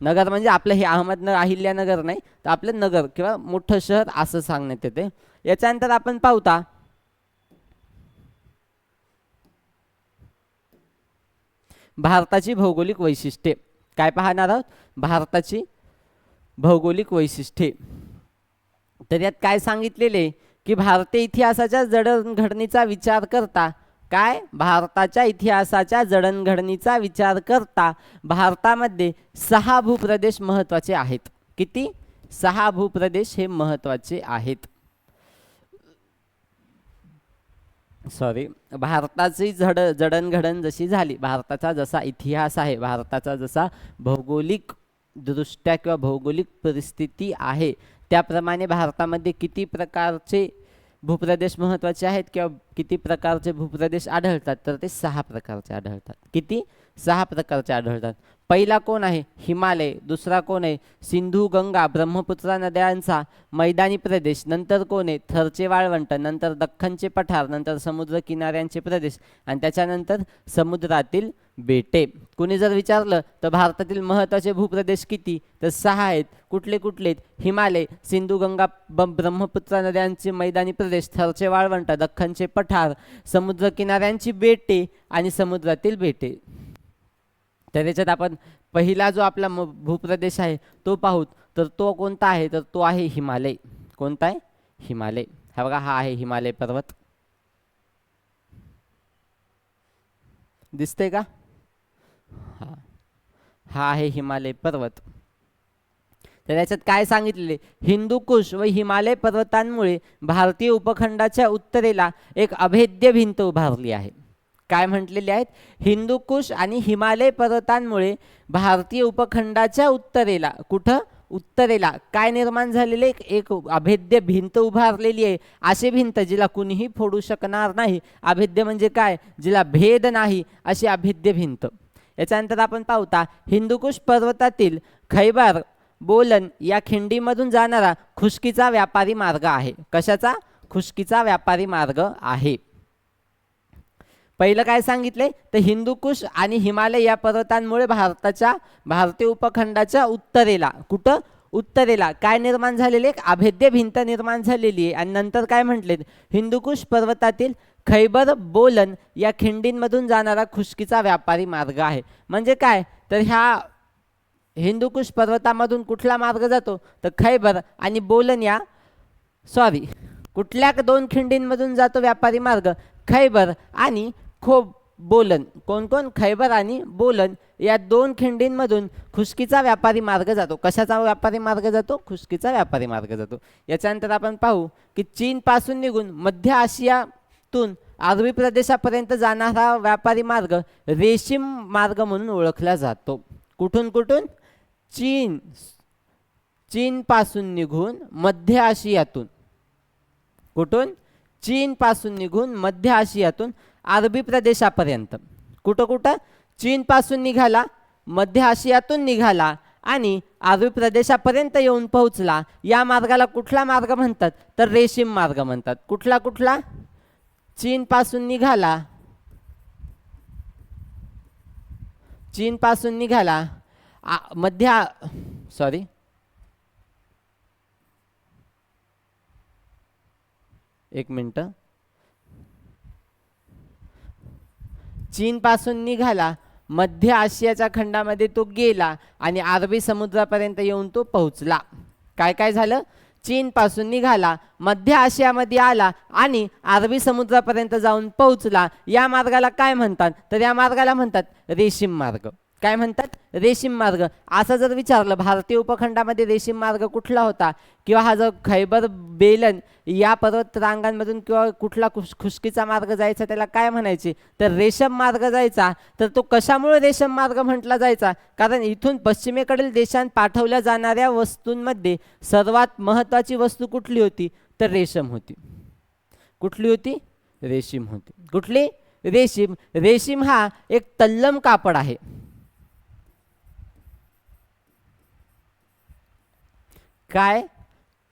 नगर म्हणजे आपलं हे अहमदनगर, अहिल्यानगर नाही, तर आपलं नगर किंवा मोठं शहर असं सांगण्यात येते. याच्यानंतर आपण पाहता भारताची भौगोलिक वैशिष्ट्ये. काय पाहणार आहोत? भारताची भौगोलिक वैशिष्ट्ये. तर यात काय सांगितलेले की भारतीय इतिहासाच्या जडणघडणीचा विचार करता, काय? भारताच्या इतिहासाच्या जडणघडणीचा विचार करता भारतामध्ये 6 भूप्रदेश महत्त्वाचे आहेत. किती? 6 भूप्रदेश हे महत्त्वाचे आहेत. भारताची जडणघडण जशी झाली, भारताचा जसा इतिहास आहे, भारताचा जसा भौगोलिक दृष्ट्या किंवा भौगोलिक परिस्थिती आहे, त्याप्रमाणे भारतामध्ये किती प्रकारचे भूप्रदेश महत्त्वाचे आहेत किंवा किती प्रकारचे भूप्रदेश आढळतात, तर ते 6 प्रकारचे आढळतात. किती? 6 प्रकारचे आढळतात. पहिला कोण आहे? हिमालय. दुसरा कोण आहे? सिंधू गंगा ब्रह्मपुत्रा नद्यांचा मैदानी प्रदेश. नंतर कोण आहे? थरचे वाळवंट. नंतर दख्खनचे पठार. नंतर समुद्र किनाऱ्यांचे प्रदेश आणि त्याच्यानंतर समुद्रातील बेटे. कुणी जर विचारलं तर भारतातील महत्त्वाचे भूप्रदेश किती, तर 6 आहेत. कुठले कुठले? हिमालय, सिंधू गंगा ब्रह्मपुत्रा नद्यांचे मैदानी प्रदेश, थरचे वाळवंट, दख्खनचे पठार, समुद्र किनाऱ्यांची बेटे आणि समुद्रातील बेटे. तर त्याच्यात आपण पहिला जो आपला भूप्रदेश आहे तो पाहूत. तर तो कोणता आहे? तर तो आहे हिमालय. कोणता आहे? हिमालय. हा बघा, हा आहे हिमालय पर्वत. दिसते का? हा आहे हिमालय पर्वत. तर याच्यात काय सांगितलेले? हिंदुकुश व हिमालय पर्वतांमुळे भारतीय उपखंडाच्या उत्तरेला एक अभेद्य भिंत उभारली आहे. काय म्हटलेले आहेत? हिंदुकुश आणि हिमालय पर्वतांमुळे भारतीय उपखंडाच्या उत्तरेला, कुठं? उत्तरेला काय निर्माण झालेले? एक अभेद्य भिंत उभारलेली आहे. अशी भिंत जिला कुणीही फोडू शकणार नाही. अभेद्य म्हणजे काय? जिला भेद नाही, अशी अभेद्य भिंत. याच्यानंतर आपण पाहता हिंदुकुश पर्वतातील खैबर बोलन या खिंडीमधून जाणारा खुष्कीचा व्यापारी मार्ग आहे. कशाचा? खुष्कीचा व्यापारी मार्ग आहे. पहिलं काय सांगितले? तर हिंदुकुश आणि हिमालय या पर्वतांमुळे भारतीय उपखंडाच्या उत्तरेला, कुठं? उत्तरेला काय निर्माण झालेले? एक अभेद्य भिंत निर्माण झालेली आहे. आणि नंतर काय म्हटले? हिंदुकुश पर्वतातील खैबर बोलन या खिंडींमधून जाणारा खुष्कीचा व्यापारी मार्ग आहे. म्हणजे काय? तर ह्या हिंदुकुश पर्वतामधून कुठला मार्ग जातो? तर खैबर आणि बोलन या कुठल्या 2 खिंडींमधून जातो व्यापारी मार्ग? खैबर आणि बोलन. कोण कोण? खैबर आणि बोलन या 2 खिंडींमधून खुष्कीचा व्यापारी मार्ग जातो. कशाचा व्यापारी मार्ग जातो? खुष्कीचा व्यापारी मार्ग जातो. याच्यानंतर आपण पाहू की चीन पासून निघून मध्य आशियातून अरबी प्रदेशापर्यंत जाणारा व्यापारी मार्ग रेशीम मार्ग म्हणून ओळखला जातो. कुठून कुठून? चीन पासून निघून मध्य आशियातून, कुठून? चीन पासून निघून मध्य आशियातून अरबी प्रदेशापर्यंत. कुठं कुठं? चीन पासून निघाला, मध्य आशियातून निघाला आणि अरबी प्रदेशापर्यंत येऊन पोहोचला. या मार्गाला कुठला मार्ग म्हणतात? तर रेशीम मार्ग म्हणतात. कुठला कुठला? चीन पासून निघाला, एक मिनिट. चीन पासून निघाला, मध्य आशियाच्या खंडामध्ये तो गेला आणि अरबी समुद्रापर्यंत येऊन तो पोहोचला. काय काय झालं? चीन पासून निघाला, मध्य आशियामध्ये आला आणि अरबी समुद्रापर्यंत जाऊन पोहोचला. या मार्गाला काय म्हणतात? तर या मार्गाला म्हणतात रेशीम मार्ग. काय म्हणतात? रेशीम मार्ग. असं जर विचारलं भारतीय उपखंडामध्ये रेशीम मार्ग कुठला होता, किंवा हा जर खैबर बेलन या पर्वत रांगांमधून किंवा कुठला खुष्कीचा मार्ग जायचा त्याला काय म्हणायचे? तर रेशम मार्ग जायचा. तर तो कशामुळे रेशम मार्ग म्हटला जायचा? कारण इथून पश्चिमेकडील देशांत पाठवल्या जाणाऱ्या वस्तूंमध्ये सर्वात महत्त्वाची वस्तू कुठली होती? तर रेशम होती. कुठली होती? रेशीम होती. कुठली? रेशीम. रेशीम हा एक तल्लम कापड आहे. काय?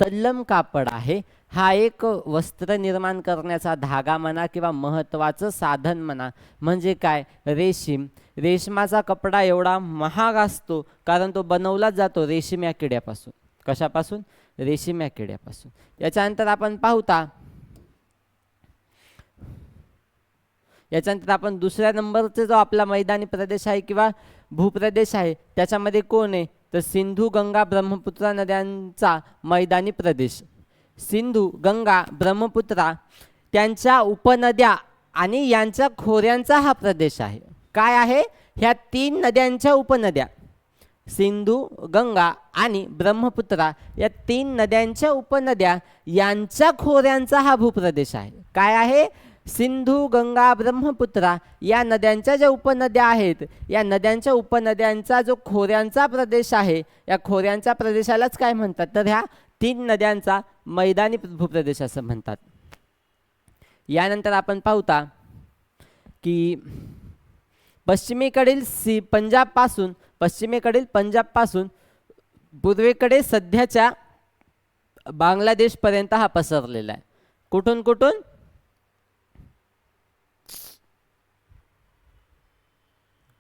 तल्लम कापड आहे. हा एक वस्त्र निर्माण करण्याचा धागा म्हणा किंवा महत्त्वाचं साधन म्हणा. म्हणजे काय? रेशीम. रेशमाचा कपडा एवढा महाग असतो कारण तो बनवला जातो रेशीम या किड्यापासून. कशापासून? रेशीम या किड्यापासून. याच्यानंतर आपण पाहूता, याच्यानंतर आपण दुसऱ्या नंबरचा जो आपला मैदानी प्रदेश आहे किंवा भूप्रदेश आहे त्याच्यामध्ये कोण आहे? तर सिंधू गंगा ब्रह्मपुत्रा नद्यांचा मैदानी प्रदेश. सिंधू गंगा ब्रह्मपुत्रा त्यांच्या उपनद्या आणि यांच्या खोऱ्यांचा हा प्रदेश आहे. काय आहे? ह्या 3 नद्यांच्या उपनद्या, सिंधू गंगा आणि ब्रह्मपुत्रा या 3 नद्यांच्या उपनद्या यांच्या खोऱ्यांचा हा भूप्रदेश आहे. काय आहे? सिंधू गंगा ब्रह्मपुत्रा या नद्यांच्या ज्या उपनद्या आहेत, या नद्यांच्या उपनद्यांचा जो खोऱ्यांचा प्रदेश आहे, या खोऱ्यांच्या प्रदेशालाच काय म्हणतात? तर ह्या 3 नद्यांचा मैदानी भूप्रदेश असं म्हणतात. यानंतर आपण पाहूता की पश्चिमेकडील पश्चिमेकडील पंजाबपासून पूर्वेकडे सध्याच्या बांगलादेशपर्यंत हा पसरलेला आहे. कुठून कुठून?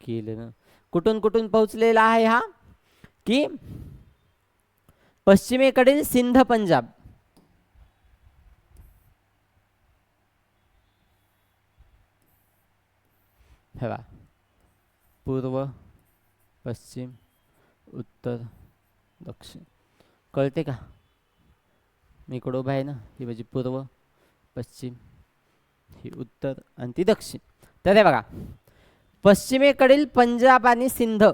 केलं ना, कुठून कुठून पोहोचलेला आहे हा? की पश्चिमेकडील सिंध पंजाब, हेवा पूर्व पश्चिम उत्तर दक्षिण, कळते का? मी इकडं उभा आहे ना, ही म्हणजे पूर्व पश्चिम, ही उत्तर आणि ती दक्षिण. तर हे बघा, पश्चिमेकडील पंजाब आणि सिंध,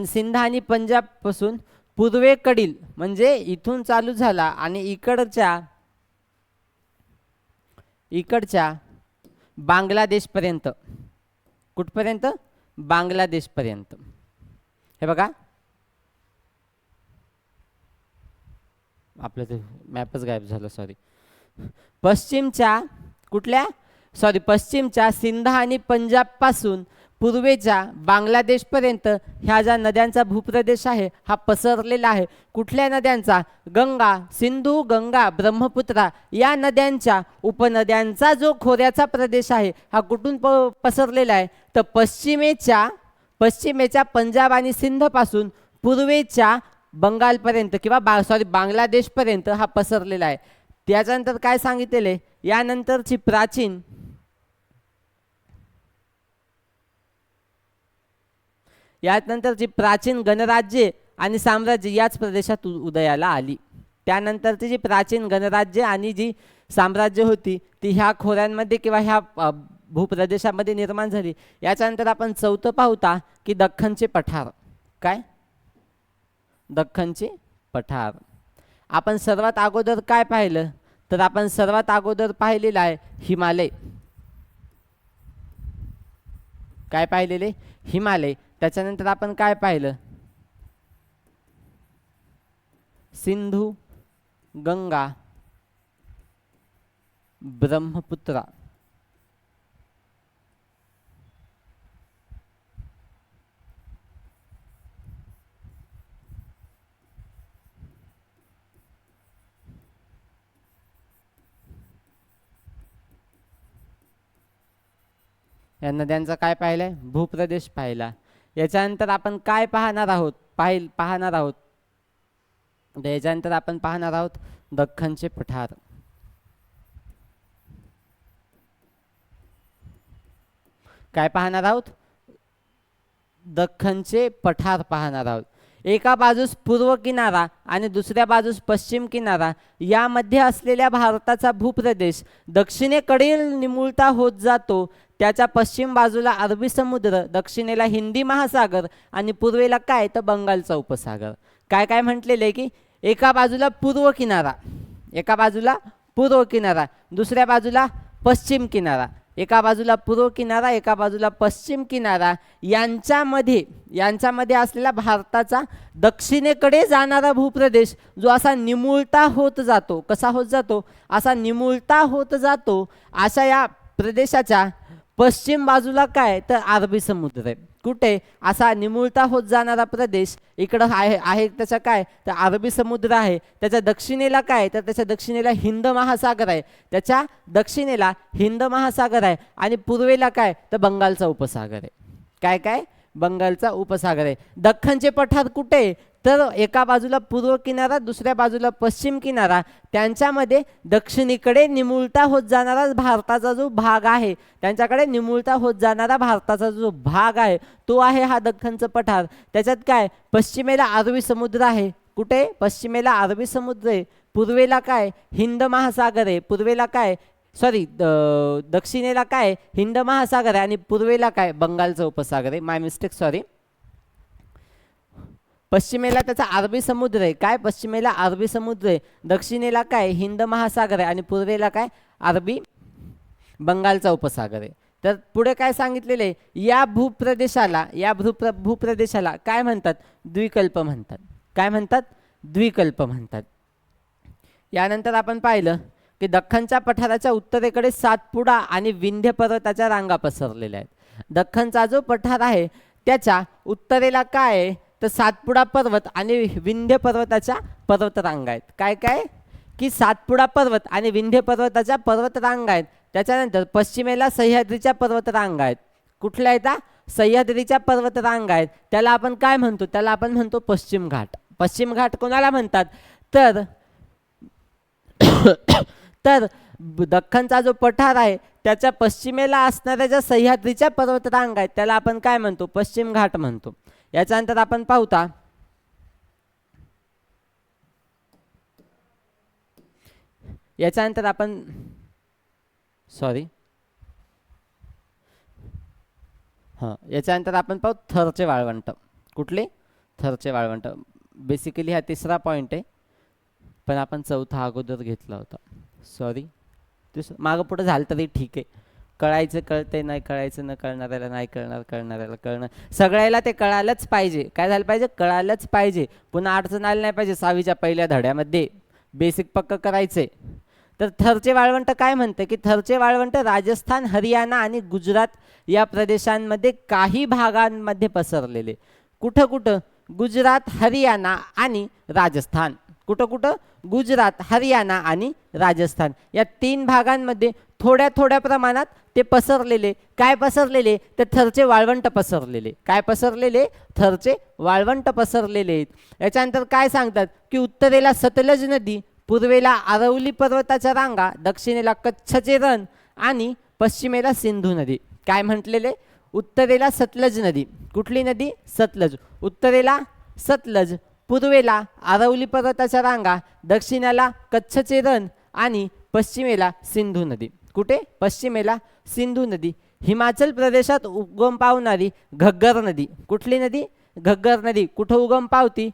सिंध आणि पंजाब पासून पूर्वेकडील म्हणजे इथून चालू झाला आणि इकडच्या बांगलादेश पर्यंत, कुठपर्यंत? बांगलादेश पर्यंत. हे बघा, आपलं ते मॅपच गायब झालं, सॉरी. पश्चिमच्या सिंध आणि पंजाब पासून पूर्वेच्या बांगलादेश पर्यंत ह्या ज्या नद्यांचा भूप्रदेश आहे हा पसरलेला आहे. कुठल्या नद्यांचा? गंगा, सिंधू, गंगा, ब्रह्मपुत्रा या नद्यांच्या उपनद्यांचा जो खोऱ्याचा प्रदेश आहे हा कुठून पसरलेला आहे? तर पश्चिमेच्या पंजाब आणि सिंध पासून पूर्वेच्या बंगालपर्यंत किंवा बांगलादेशपर्यंत हा पसरलेला आहे. त्याच्यानंतर काय सांगितलेले? यानंतरची प्राचीन गणराज्ये आणि साम्राज्य याच प्रदेशात उदयाला आली. त्यानंतरची जी प्राचीन गणराज्य आणि जी साम्राज्य होती ती ह्या खोऱ्यांमध्ये किंवा ह्या भूप्रदेशामध्ये निर्माण झाली. याच्यानंतर आपण चौथं पाहूता की दख्खनचे पठार. काय? दख्खनचे पठार. आपण सर्वात अगोदर काय पाहिलं? तर आपण सर्वात अगोदर पाहिलेलं आहे हिमालय. काय पाहिलेले? हिमालय. त्याच्यानंतर आपण काय पाहिलं? सिंधू, गंगा, ब्रह्मपुत्रा. या नद्यांचा काय पाहिलंय? भूप्रदेश पाहिला. याच्यानंतर आपण काय पाहणार आहोत? याच्यानंतर आपण पाहणार आहोत दख्खनचे पठार. काय पाहणार आहोत? दख्खनचे पठार पाहणार आहोत. एका बाजूस पूर्व किनारा आणि दुसऱ्या बाजूस पश्चिम किनारा यामध्ये असलेल्या भारताचा भूप्रदेश दक्षिणेकडील निमुळता होत जातो. त्याच्या पश्चिम बाजूला अरबी समुद्र, दक्षिणेला हिंदी महासागर आणि पूर्वेला काय? तर बंगालचा उपसागर. काय काय म्हटलेलं आहे की एका बाजूला पूर्व किनारा, दुसऱ्या बाजूला पश्चिम किनारा. एका बाजूला पूर्व किनारा, एका बाजूला पश्चिम किनारा, यांच्यामध्ये असलेला भारताचा दक्षिणेकडे जाणारा भूप्रदेश जो असा निमुळता होत जातो. कसा होत जातो? असा निमुळता होत जातो. अशा या प्रदेशाच्या पश्चिम बाजूला काय? तर अरबी समुद्र आहे. कुठे? असा निमुळता होत जाणारा प्रदेश इकडं आहे त्याचा काय? तर अरबी समुद्र आहे. त्याच्या दक्षिणेला काय? तर त्याच्या दक्षिणेला हिंद महासागर आहे. आणि पूर्वेला काय? तर बंगालचा उपसागर आहे. काय? बंगालचा उपसागर आहे. दख्खनचे पठार कुठे? तर एका बाजूला पूर्व किनारा, दुसऱ्या बाजूला पश्चिम किनारा, त्यांच्यामध्ये दक्षिणेकडे निमुळता होत जाणारा भारताचा जो भाग आहे, तो आहे हा दख्खनचं पठार. त्याच्यात काय? पश्चिमेला अरबी समुद्र आहे. कुठे? पश्चिमेला अरबी समुद्र आहे. पूर्वेला काय? हिंद महासागर आहे. दक्षिणेला काय? हिंद महासागर आहे आणि पूर्वेला काय? बंगालचा उपसागर आहे. माय मिस्टेक, सॉरी. पश्चिमेला त्याचा अरबी समुद्र आहे. काय? पश्चिमेला अरबी समुद्र आहे. दक्षिणेला काय? हिंद महासागर आहे आणि पूर्वेला काय? बंगालचा उपसागर आहे. तर पुढे काय सांगितलेले? या भूप्रदेशाला काय म्हणतात? द्वीकल्प म्हणतात. काय म्हणतात? द्वीकल्प म्हणतात. यानंतर आपण पाहिलं की दख्खनच्या पठाराच्या उत्तरेकडे सातपुडा आणि विंध्य पर्वताच्या रांगा पसरलेल्या आहेत. दख्खनचा जो पठार आहे त्याच्या उत्तरेला काय आहे तर सातपुडा पर्वत आणि विंध्य पर्वताच्या पर्वतरांगा आहेत. काय काय की सातपुडा पर्वत आणि विंध्य पर्वताच्या पर्वतरांगा आहेत. त्याच्यानंतर पश्चिमेला सह्याद्रीच्या पर्वतरांगा आहेत. कुठल्या आहेत सह्याद्रीच्या पर्वतरांगा आहेत. त्याला आपण काय म्हणतो त्याला आपण म्हणतो पश्चिम घाट. पश्चिम घाट कोणाला म्हणतात तर तर दख्खनचा जो पठार आहे त्याच्या पश्चिमेला असणाऱ्या ज्या सह्याद्रीच्या पर्वतरांगा आहेत त्याला आपण काय म्हणतो पश्चिम घाट म्हणतो. याच्यानंतर आपण पाहता याच्यानंतर आपण याच्यानंतर आपण पाहू थरचे वाळवंट. कुठले थरचे वाळवंट. बेसिकली हा तिसरा पॉईंट आहे पण आपण चौथा अगोदर घेतला होता. मागं पुढं झालं तरी ठीक आहे. कळायचं कळते नाही कळायचं न कळणाऱ्याला नाही कळणार कळणाऱ्याला कळणार. सगळ्याला ते कळायलाच पाहिजे. काय झालं पाहिजे कळायलाच पाहिजे. पुन्हा अडचण आली नाही पाहिजे. 6वीच्या पहिल्या धड्यामध्ये बेसिक पक्क करायचे. तर थरचे वाळवंट काय म्हणते की थरचे वाळवंट राजस्थान हरियाणा आणि गुजरात या प्रदेशांमध्ये काही भागांमध्ये पसरलेले. कुठं कुठं गुजरात हरियाणा आणि राजस्थान. कुठं कुठं गुजरात हरियाणा आणि राजस्थान या 3 भागांमध्ये थोड्या थोड्या प्रमाणात ते पसरलेले. काय पसरलेले तर थरचे वाळवंट पसरलेले. काय पसरलेले थरचे वाळवंट पसरलेले आहेत. याच्यानंतर काय सांगतात की उत्तरेला सतलज नदी, पूर्वेला अरवली पर्वताच्या रांगा, दक्षिणेला कच्छचे रण आणि पश्चिमेला सिंधू नदी. काय म्हटलेले उत्तरेला सतलज नदी. कुठली नदी सतलज. उत्तरेला सतलज, पूर्वेला अरवली पर्वताच्या रांगा, दक्षिणेला कच्छचे रण आणि पश्चिमेला सिंधू नदी. कुठे पश्चिमेला सिंधू नदी. हिमाचल प्रदेशात उगम पावणारी घग्गर नदी. कुठली नदी घग्गर नदी. कुठं उगम पावती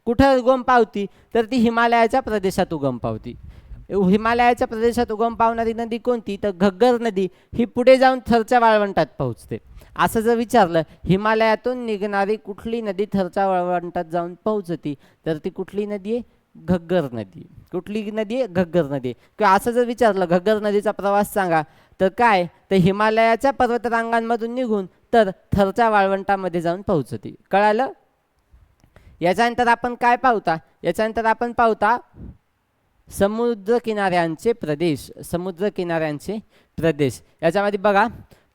कुठं उगम पावती तर ती हिमालयाच्या प्रदेशात उगम पावती. हिमालयाच्या प्रदेशात उगम पावणारी नदी कोणती तर घग्गर नदी. ही पुढे जाऊन थरच्या वाळवंटात पोहोचते. असं जर विचारलं हिमालयातून निघणारी कुठली नदी थरच्या वाळवंटात जाऊन पोहोचती तर ती कुठली नदी आहे घग्गर नदी. कुठली नदी आहे घग्गर नदी. किंवा असं जर विचारलं घग्गर नदीचा प्रवास सांगा तर काय तर हिमालयाच्या पर्वतरांगांमधून निघून तर थरच्या वाळवंटामध्ये जाऊन पोहोचती. कळालं. याच्यानंतर आपण काय पाहता याच्यानंतर आपण पाहता समुद्र किनाऱ्यांचे प्रदेश. समुद्र किनाऱ्यांचे प्रदेश याच्यामध्ये बघा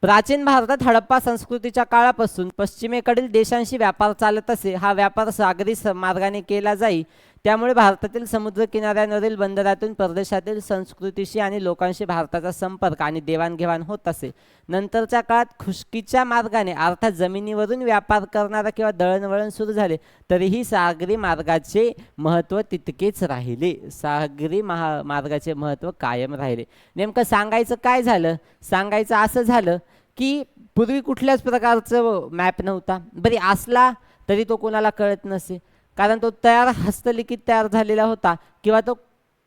प्राचीन भारतात हडप्पा संस्कृतीच्या काळापासून पश्चिमेकडील देशांशी व्यापार चालत असे. हा व्यापार सागरी मार्गाने केला जाई. त्यामुळे भारतातील समुद्र किनाऱ्यांवरील बंदरातून परदेशातील संस्कृतीशी आणि लोकांशी भारताचा संपर्क आणि देवाणघेवाण होत असे. नंतरच्या काळात खुष्कीच्या मार्गाने अर्थात जमिनीवरून व्यापार करणारा किंवा दळणवळण सुरू झाले तरीही सागरी मार्गाचे महत्त्व तितकेच राहिले. सागरी मार्गाचे महत्त्व कायम राहिले. नेमकं सांगायचं काय झालं सांगायचं असं झालं की पूर्वी कुठल्याच प्रकारचं मॅप नव्हता. बरी असला तरी तो कोणाला कळत नसे कारण तो तयार हस्तलिखित तयार झालेला होता किंवा तो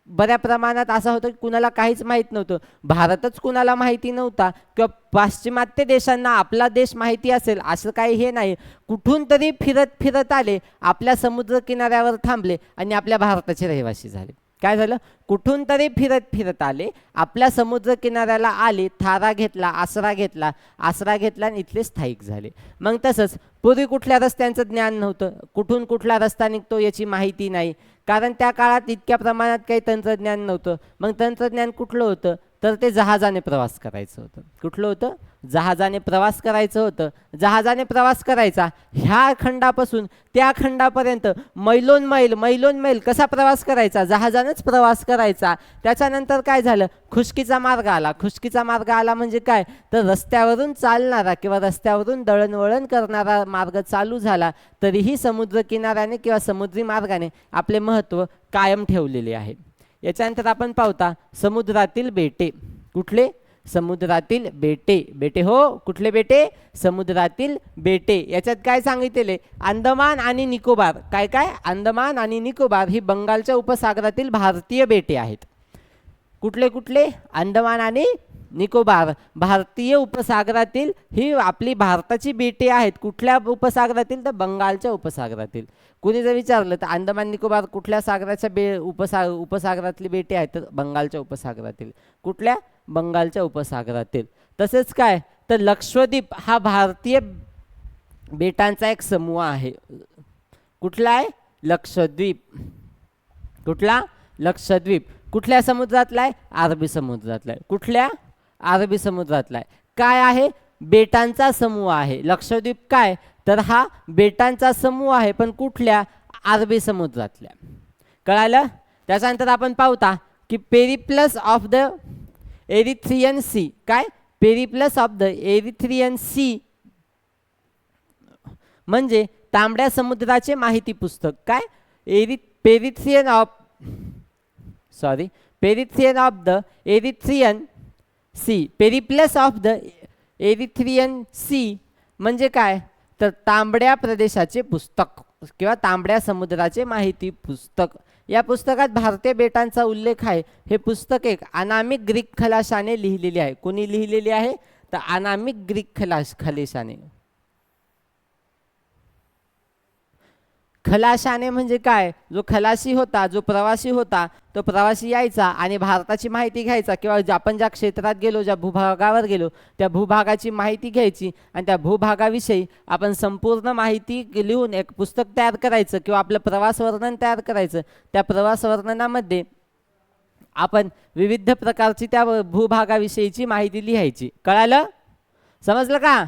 बऱ्या प्रमाणात असा होता की कुणाला काहीच माहीत नव्हतं. भारतच कुणाला माहिती नव्हता किंवा पाश्चिमात्य देशांना आपला देश माहिती असेल असं काही हे नाही. कुठून तरी फिरत फिरत आले आपल्या समुद्र किनाऱ्यावर थांबले आणि आपल्या भारताचे रहिवासी झाले. काय झालं कुठून तरी फिरत फिरत आले आपल्या समुद्र किनाऱ्याला आले. थारा घेतला आसरा घेतला आणि इथले स्थायिक झाले. मग तसंच पूर्वी कुठल्या रस्त्यांचं ज्ञान नव्हतं. कुठून कुठला रस्ता निघतो याची माहिती नाही कारण त्या काळात इतक्या प्रमाणात काही तंत्रज्ञान नव्हतं. मग तंत्रज्ञान कुठलं होतं तर ते जहाजाने प्रवास करायचं होतं. कुठलं होतं जहाजाने प्रवास करायचं होतं. जहाजाने प्रवास करायचा ह्या खंडापासून त्या खंडापर्यंत मैलोन मैल कसा प्रवास करायचा जहाजानेच प्रवास करायचा. त्याच्यानंतर काय झालं खुष्कीचा मार्ग आला. खुष्कीचा मार्ग आला म्हणजे काय तर रस्त्यावरून चालणारा किंवा रस्त्यावरून दळणवळण करणारा मार्ग चालू झाला तरीही समुद्र किनाऱ्याने किंवा समुद्री मार्गाने आपले महत्त्व कायम ठेवलेले आहे. याच्यानंतर आपण पाहता समुद्रातील बेटे. कुठले समुद्रातील बेटे. बेटे हो कुठले बेटे समुद्रातील बेटे. याच्यात काय सांगितलेले अंदमान आणि निकोबार. काय काय अंदमान आणि निकोबार ही बंगालच्या उपसागरातील भारतीय बेटे आहेत. कुठले कुठले अंदमान आणि निकोबार भारतीय उपसागरातील ही आपली भारताची बेटे आहेत. कुठल्या उपसागरातील? तर बंगालच्या उपसागरातील. कुणी जर विचारलं तर अंदमान निकोबार कुठल्या सागराच्या उपसागरातली बेटे आहेत? तर बंगालच्या उपसागरातील. कुठल्या? बंगालच्या उपसागरातील. तसेच काय तर लक्षद्वीप हा भारतीय बेटांचा एक समूह आहे. कुठला आहे? लक्षद्वीप. कुठला? लक्षद्वीप. कुठल्या समुद्रातला आहे? अरबी समुद्रातला आहे. कुठल्या? अरबी समुद्रातला आहे. काय आहे? बेटांचा समूह आहे. लक्षद्वीप काय तर हा बेटांचा समूह आहे, पण कुठल्या? अरबी समुद्रातल्या. कळालं? त्याच्यानंतर आपण पाहता की Periplus of the Erythraean C. काय? Periplus of the Erythraean Sea म्हणजे तांबड्या समुद्राचे माहिती पुस्तक. काय? Perithrian of the Erythraean Sea. Periplus of the Erythraean Sea म्हणजे काय तर तांबड्या प्रदेशाचे पुस्तक किंवा तांबड्या समुद्राचे माहिती पुस्तक. या पुस्तकात भारतीय बेटांचा उल्लेख आहे. हे पुस्तक एक अनामिक ग्रीक खलाशाने लिहिलेले आहे. कोणी लिहिलेले आहे? तर अनामिक ग्रीक खलाशाने. खलाशाने म्हणजे काय? जो खलाशी होता, जो प्रवासी होता, तो प्रवासी यायचा आणि भारताची माहिती घ्यायचा किंवा आपण ज्या क्षेत्रात गेलो, ज्या भूभागावर गेलो त्या भूभागाची माहिती घ्यायची आणि त्या भूभागाविषयी आपण संपूर्ण माहिती लिहून एक पुस्तक तयार करायचं किंवा आपलं प्रवास वर्णन तयार करायचं. त्या प्रवास वर्णनामध्ये आपण विविध प्रकारची त्या भूभागाविषयीची माहिती लिहायची. कळालं? समजलं का?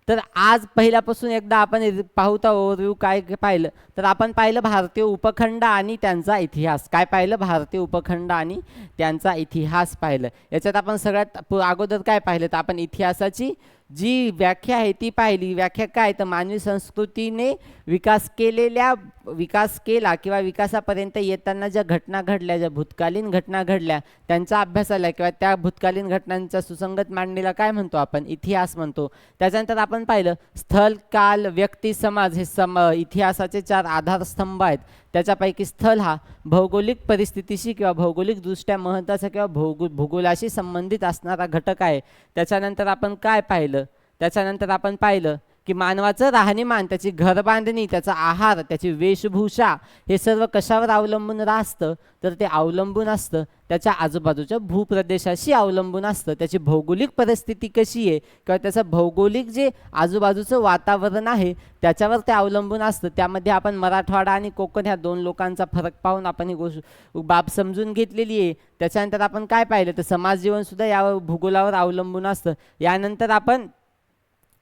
तर आज पहिल्यापासून एकदा आपण पाहूता ओव्हरव्ह्यू. काय पाहिलं तर आपण पाहिलं भारतीय उपखंड आणि त्यांचा इतिहास. काय पाहिलं? भारतीय उपखंड आणि त्यांचा इतिहास पाहिलं. याच्यात आपण सगळ्यात अगोदर काय पाहिलं तर आपण इतिहासाची जी व्याख्या आहे ती पाहिली. व्याख्या काय तर मानवी संस्कृतीने विकास केला किंवा विकासापर्यंत येताना ज्या घटना घडल्या, ज्या भूतकालीन घटना घडल्या त्यांचा अभ्यास आला किंवा त्या भूतकालीन घटनांच्या सुसंगत मांडणीला काय म्हणतो आपण? इतिहास म्हणतो. त्याच्यानंतर आपण पाहिलं स्थल, काल, व्यक्ती, समाज हे इतिहासाचे 4 आधारस्तंभ आहेत. त्याच्यापैकी स्थल हा भौगोलिक परिस्थितीशी किंवा भौगोलिकदृष्ट्या महत्त्वाचा किंवा भूगोलाशी संबंधित असणारा घटक आहे. त्याच्यानंतर आपण काय पाहिलं? त्याच्यानंतर आपण पाहिलं की मानवाचं राहणीमान, त्याची घरबांधणी, त्याचा आहार, त्याची वेशभूषा हे सर्व कशावर अवलंबून असतं तर ते अवलंबून असतं त्याच्या आजूबाजूच्या भूप्रदेशाशी अवलंबून असतं. त्याची भौगोलिक परिस्थिती कशी आहे किंवा त्याचं भौगोलिक जे आजूबाजूचं वातावरण आहे त्याच्यावर ते अवलंबून असतं. त्यामध्ये आपण मराठवाडा आणि कोकण ह्या 2 लोकांचा फरक पाहून आपण ही बाब समजून घेतलेली आहे. त्याच्यानंतर आपण काय पाहिलं तर समाज जीवनसुद्धा या भूगोलावर अवलंबून असतं. यानंतर आपण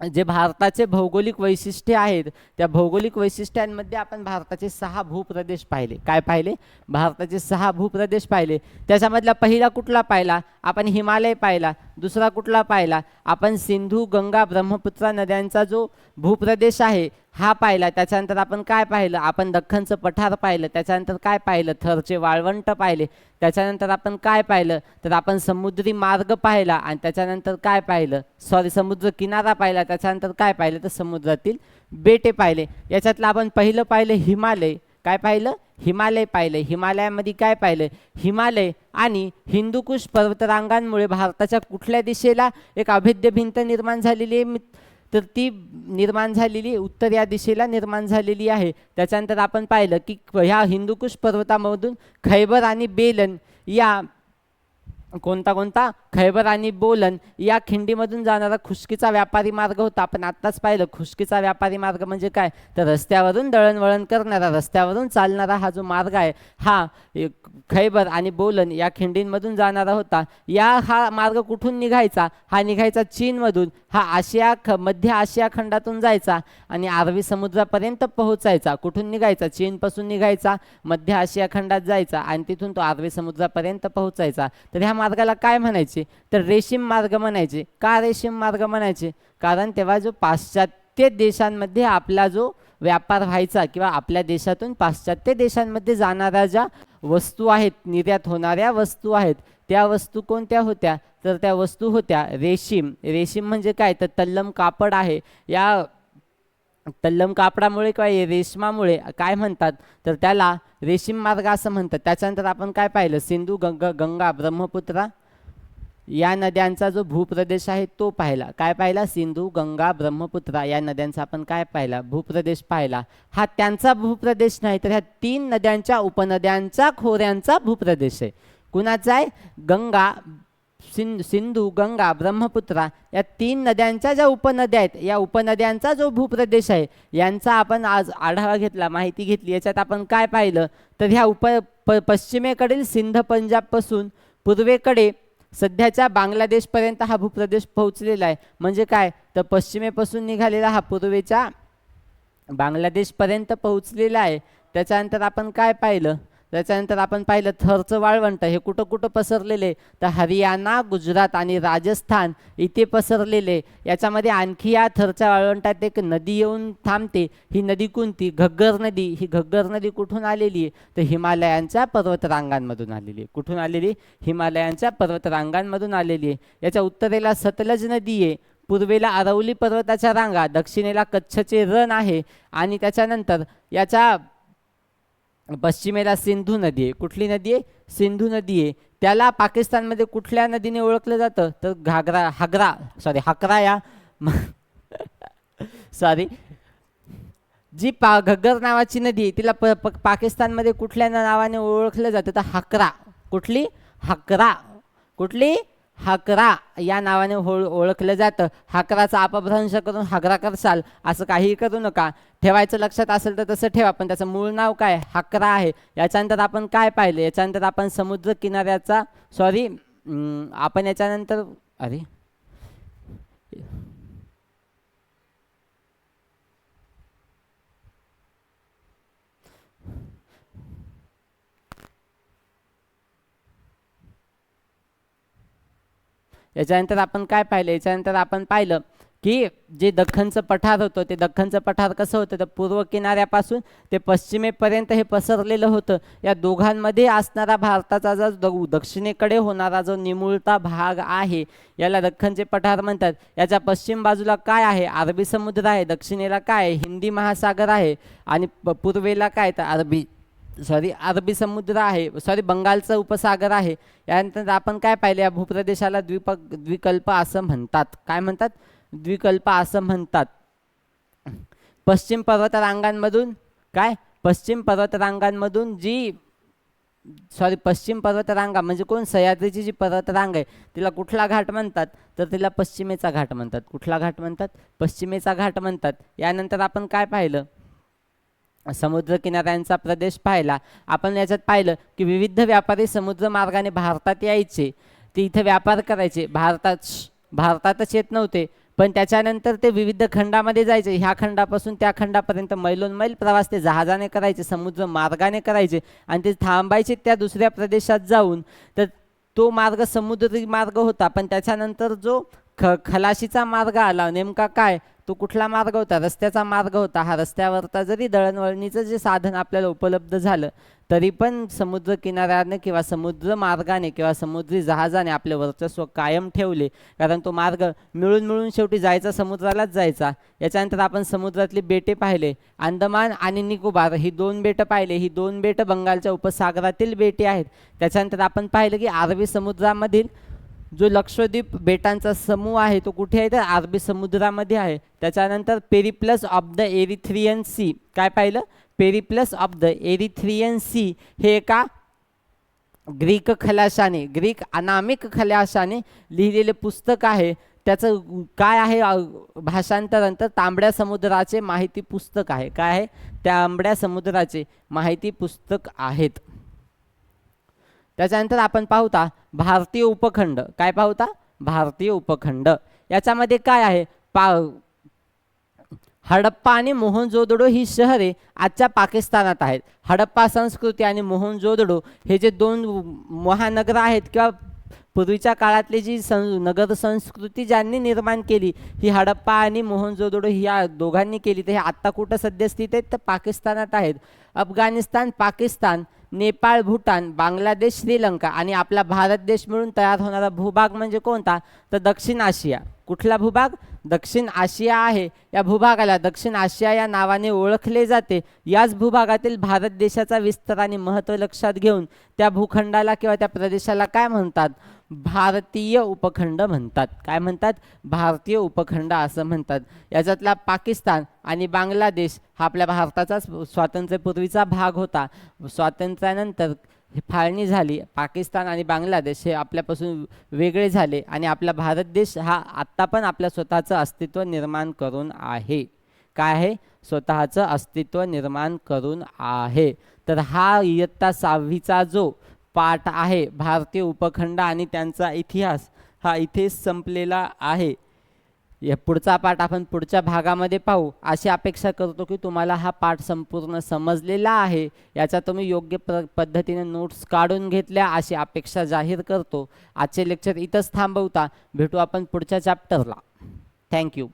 जे भारताचे भौगोलिक वैशिष्ट्ये आहेत त्या भौगोलिक वैशिष्ट्यांमध्ये आपण भारताचे 6 भूप्रदेश पाहिले. काय पाहिले? भारताचे 6 भूप्रदेश पाहिले. त्याच्यामधला पहिला कुठला पाहिला? आपण हिमालय पाहिला. दुसरा कुठला पाहिला? आपण सिंधू, गंगा, ब्रह्मपुत्रा नद्यांचा जो भूप्रदेश आहे हा पाहिला. त्याच्यानंतर आपण काय पाहिलं? आपण दख्खनचं पठार पाहिलं. त्याच्यानंतर काय पाहिलं? थरचे वाळवंट पाहिले. त्याच्यानंतर आपण काय पाहिलं तर आपण समुद्री मार्ग पाहिला आणि त्याच्यानंतर काय पाहिलं? समुद्र किनारा पाहिला. त्याच्यानंतर काय पाहिलं तर समुद्रातील बेटे पाहिले. याच्यातलं आपण पहिलं पाहिलं हिमालय. काय पाहिलं? हिमालय पाहिलं. हिमालयामध्ये काय पाहिलं? हिमालय आणि हिंदुकुश पर्वतरांगांमुळे भारताच्या कुठल्या दिशेला एक अभेद्य भिंत निर्माण झालेली आहे तर ती निर्माण झालेली उत्तर या दिशेला निर्माण झालेली आहे. त्याच्यानंतर आपण पाहिलं की ह्या हिंदुकुश पर्वतामधून खैबर आणि बेलन या कोणता खैबर आणि बोलन या खिंडीमधून जाणारा खुष्कीचा व्यापारी मार्ग होता. आपण आत्ताच पाहिलं खुष्कीचा व्यापारी मार्ग म्हणजे काय तर रस्त्यावरून दळणवळण करणारा, रस्त्यावरून चालणारा हा जो मार्ग आहे हा खैबर आणि बोलन या खिंडींमधून जाणारा होता. हा मार्ग कुठून निघायचा? हा निघायचा चीनमधून. हा मध्य आशिया खंडातून जायचा आणि अरबी समुद्रापर्यंत पोहोचायचा. कुठून निघायचा? चीनपासून निघायचा, मध्य आशिया खंडात जायचा आणि तिथून तो अरबी समुद्रापर्यंत पोहोचायचा. तर ह्या मार्गाला काय म्हणायचे तर रेशीम मार्ग म्हणायचे. का रेशीम मार्ग म्हणायचे? कारण तेव्हा जो पाश्चात्य देशांमध्ये आपला जो व्यापार व्हायचा किंवा आपल्या देशातून पाश्चात्य देशांमध्ये जाणाऱ्या ज्या वस्तू आहेत, निर्यात होणाऱ्या वस्तू आहेत, त्या वस्तू कोणत्या होत्या तर त्या वस्तू होत्या रेशीम. रेशीम म्हणजे काय तर तल्लम कापड आहे. या तल्लम कापडामुळे किंवा रेशमामुळे काय म्हणतात तर त्याला रेशीम मार्ग असं म्हणतात. त्याच्यानंतर आपण काय पाहिलं? सिंधू, गंगा, ब्रह्मपुत्रा या नद्यांचा जो भूप्रदेश आहे तो पाहिला. काय पाहिला? सिंधू, गंगा, ब्रह्मपुत्रा या नद्यांचा आपण काय पाहिला? भूप्रदेश पाहिला. हा त्यांचा भूप्रदेश नाही, तर ह्या 3 नद्यांच्या उपनद्यांचा खोऱ्यांचा भूप्रदेश आहे. कुणाचा आहे? गंगा, सिंधू, गंगा, ब्रह्मपुत्रा या 3 नद्यांच्या ज्या उपनद्या आहेत, या उपनद्यांचा जो भूप्रदेश आहे यांचा आपण आज आढावा घेतला, माहिती घेतली. याच्यात आपण काय पाहिलं? तर ह्या पश्चिमेकडील सिंध पंजाबपासून पूर्वेकडे सध्याच्या बांगलादेशपर्यंत हा भूप्रदेश पोहोचलेला आहे. म्हणजे काय? तर पश्चिमेपासून निघालेला हा पूर्वेच्या बांगलादेशपर्यंत पोहोचलेला आहे. त्याच्यानंतर आपण काय पाहिलं? त्याच्यानंतर आपण पाहिलं थरचं वाळवंट हे कुठं कुठं पसरलेले? तर हरियाणा, गुजरात आणि राजस्थान इथे पसरलेले. याच्यामध्ये आणखी या थरच्या वाळवंटात एक नदी येऊन थांबते. ही नदी कोणती? घग्गर नदी. ही घग्गर नदी कुठून आलेली आहे? तर हिमालयांच्या पर्वतरांगांमधून आलेली आहे. कुठून आलेली? हिमालयांच्या पर्वतरांगांमधून आलेली आहे. याच्या उत्तरेला सतलज नदी आहे, पूर्वेला अरवली पर्वताच्या रांगा, दक्षिणेला कच्छचे रण आहे आणि त्याच्यानंतर याच्या पश्चिमेला सिंधू नदी आहे. कुठली नदी आहे? सिंधू नदी आहे. त्याला पाकिस्तानमध्ये कुठल्या नदीने ओळखलं जातं? तर हकरा या सॉरी जी घग्गर नावाची नदी आहे तिला पाकिस्तानमध्ये कुठल्या नावाने ओळखलं जातं? तर हकरा. कुठली? हकरा. कुठली? हकरा या नावाने ओळखलं जातं. हकराचा अपभ्रंश करून हगरा करसाल असं काहीही करू नका. ठेवायचं लक्षात असेल तर तसं ठेवा, पण त्याचं मूळ नाव काय? हकरा आहे. याच्यानंतर आपण काय पाहिलं? याच्यानंतर आपण समुद्र किनाऱ्याचा आपण याच्यानंतर याच्यानंतर आपण काय पाहिलं? याच्यानंतर आपण पाहिलं की जे दख्खनचं पठार होतं ते दख्खनचं पठार कसं होतं? तर पूर्व किनाऱ्यापासून ते पश्चिमेपर्यंत हे पसरलेलं होतं. या दोघांमध्ये असणारा भारताचा जो दक्षिणेकडे होणारा जो निमुळता भाग आहे याला दख्खनचे पठार म्हणतात. याच्या पश्चिम बाजूला काय आहे? अरबी समुद्र आहे. दक्षिणेला काय आहे? हिंदी महासागर आहे आणि पूर्वेला काय? तर अरबी समुद्र आहे, बंगालचा उपसागर आहे. यानंतर आपण काय पाहिलं? या भूप्रदेशाला द्विकल्प असं म्हणतात. काय म्हणतात? द्विकल्प असं म्हणतात. पश्चिम पर्वतरांगांमधून पश्चिम पर्वतरांगा म्हणजे कोण? सह्याद्रीची जी पर्वतरांग आहे तिला कुठला घाट म्हणतात? तर तिला पश्चिमेचा घाट म्हणतात. कुठला घाट म्हणतात? पश्चिमेचा घाट म्हणतात. यानंतर आपण काय पाहिलं? समुद्र किनाऱ्यांचा प्रदेश पाहिला. आपण याच्यात पाहिलं की विविध व्यापारी समुद्र मार्गाने भारतात यायचे, ते इथे व्यापार करायचे. भारतातच येत नव्हते, पण त्याच्यानंतर ते विविध खंडामध्ये जायचे. ह्या खंडापासून त्या खंडापर्यंत मैलोनमैल प्रवास ते जहाजाने करायचे, समुद्र मार्गाने करायचे आणि ते थांबायचे त्या दुसऱ्या प्रदेशात जाऊन. तर तो मार्ग समुद्री मार्ग होता, पण त्याच्यानंतर जो खलाशीचा मार्ग आला नेमका काय? तो कुठला मार्ग होता? रस्त्याचा मार्ग होता. हा रस्त्यावरचा जरी दळणवळणीचं जे साधन आपल्याला उपलब्ध झालं तरी पण समुद्र किनाऱ्याने किंवा समुद्र मार्गाने किंवा समुद्री जहाजाने आपले वर्चस्व कायम ठेवले, कारण तो मार्ग मिळून शेवटी जायचा समुद्रालाच जायचा. याच्यानंतर आपण समुद्रातली बेटे पाहिले. अंदमान आणि निकोबार ही 2 बेटं पाहिले. ही 2 बेटं बंगालच्या उपसागरातील बेटे आहेत. त्याच्यानंतर आपण पाहिलं की अरबी समुद्रामधील जो लक्षद्वीप बेटांचा समूह आहे तो कुठे आहे? तर अरबी समुद्रामध्ये आहे. त्याच्यानंतर Periplus of the Erythraean C. काय पाहिलं? Periplus of the Erythraean sea हे एका ग्रीक अनामिक खलाशाने लिहिलेले पुस्तक आहे. त्याचं काय आहे भाषांतर? तांबड्या समुद्राचे माहिती पुस्तक आहे. काय आहे? तांबड्या समुद्राचे माहिती पुस्तक आहेत. त्याच्यानंतर आपण पाहूता भारतीय उपखंड. काय पाहूता? भारतीय उपखंड. याच्यामध्ये काय आहे? हडप्पा आणि मोहनजोदडो ही शहरे आजच्या पाकिस्तानात आहेत. हडप्पा संस्कृती आणि मोहनजोदडो हे जे 2 महानगर आहेत किंवा पूर्वीच्या काळातली जी नगर संस्कृती ज्यांनी निर्माण केली ही हडप्पा आणि मोहनजोदडो या दोघांनी केली. तर हे आत्ता कुठं सद्यस्थित आहेत? तर पाकिस्तानात आहेत. अफगाणिस्तान, पाकिस्तान, नेपाळ, भूटान, बांगलादेश, श्रीलंका आणि आपला भारत देश मिळून तयार होणारा भूभाग म्हणजे कोणता? तर दक्षिण आशिया. कुठला भूभाग? दक्षिण आशिया आहे. या भूभागाला दक्षिण आशिया या नावाने ओळखले जाते. याच भूभागातील भारत देशाचा विस्तार आणि महत्त्व लक्षात घेऊन त्या भूखंडाला किंवा त्या प्रदेशाला काय म्हणतात? भारतीय उपखंड म्हणतात. काय म्हणतात? भारतीय उपखंड असं म्हणतात. याच्यातला पाकिस्तान आणि बांगलादेश हा आपल्या भारताचा स्वातंत्र्यपूर्वीचा भाग होता. स्वातंत्र्यानंतर फाळणी झाली. पाकिस्तान आणि बांगलादेश हे आपल्यापासून वेगळे झाले आणि आपला भारत देश हा आत्ता पण आपल्या स्वतःचं अस्तित्व निर्माण करून आहे. काय आहे? स्वतःचं अस्तित्व निर्माण करून आहे. तर हा इयत्ता 6वीचा जो पाठ आहे भारतीय उपखंड आणि त्यांचा इतिहास, हा इथेच संपलेला आहे. या पुढचा पाठ आपण पुढच्या भागामध्ये पाहू. अशी अपेक्षा करतो की तुम्हाला हा पाठ संपूर्ण समजलेला आहे. याचा तुम्ही योग्य पद्धतीने नोट्स काढून घेतल्या अशी अपेक्षा जाहीर करतो. आजचे लेक्चर इथंच थांबवता. भेटू आपण पुढच्या चॅप्टरला. थँक्यू.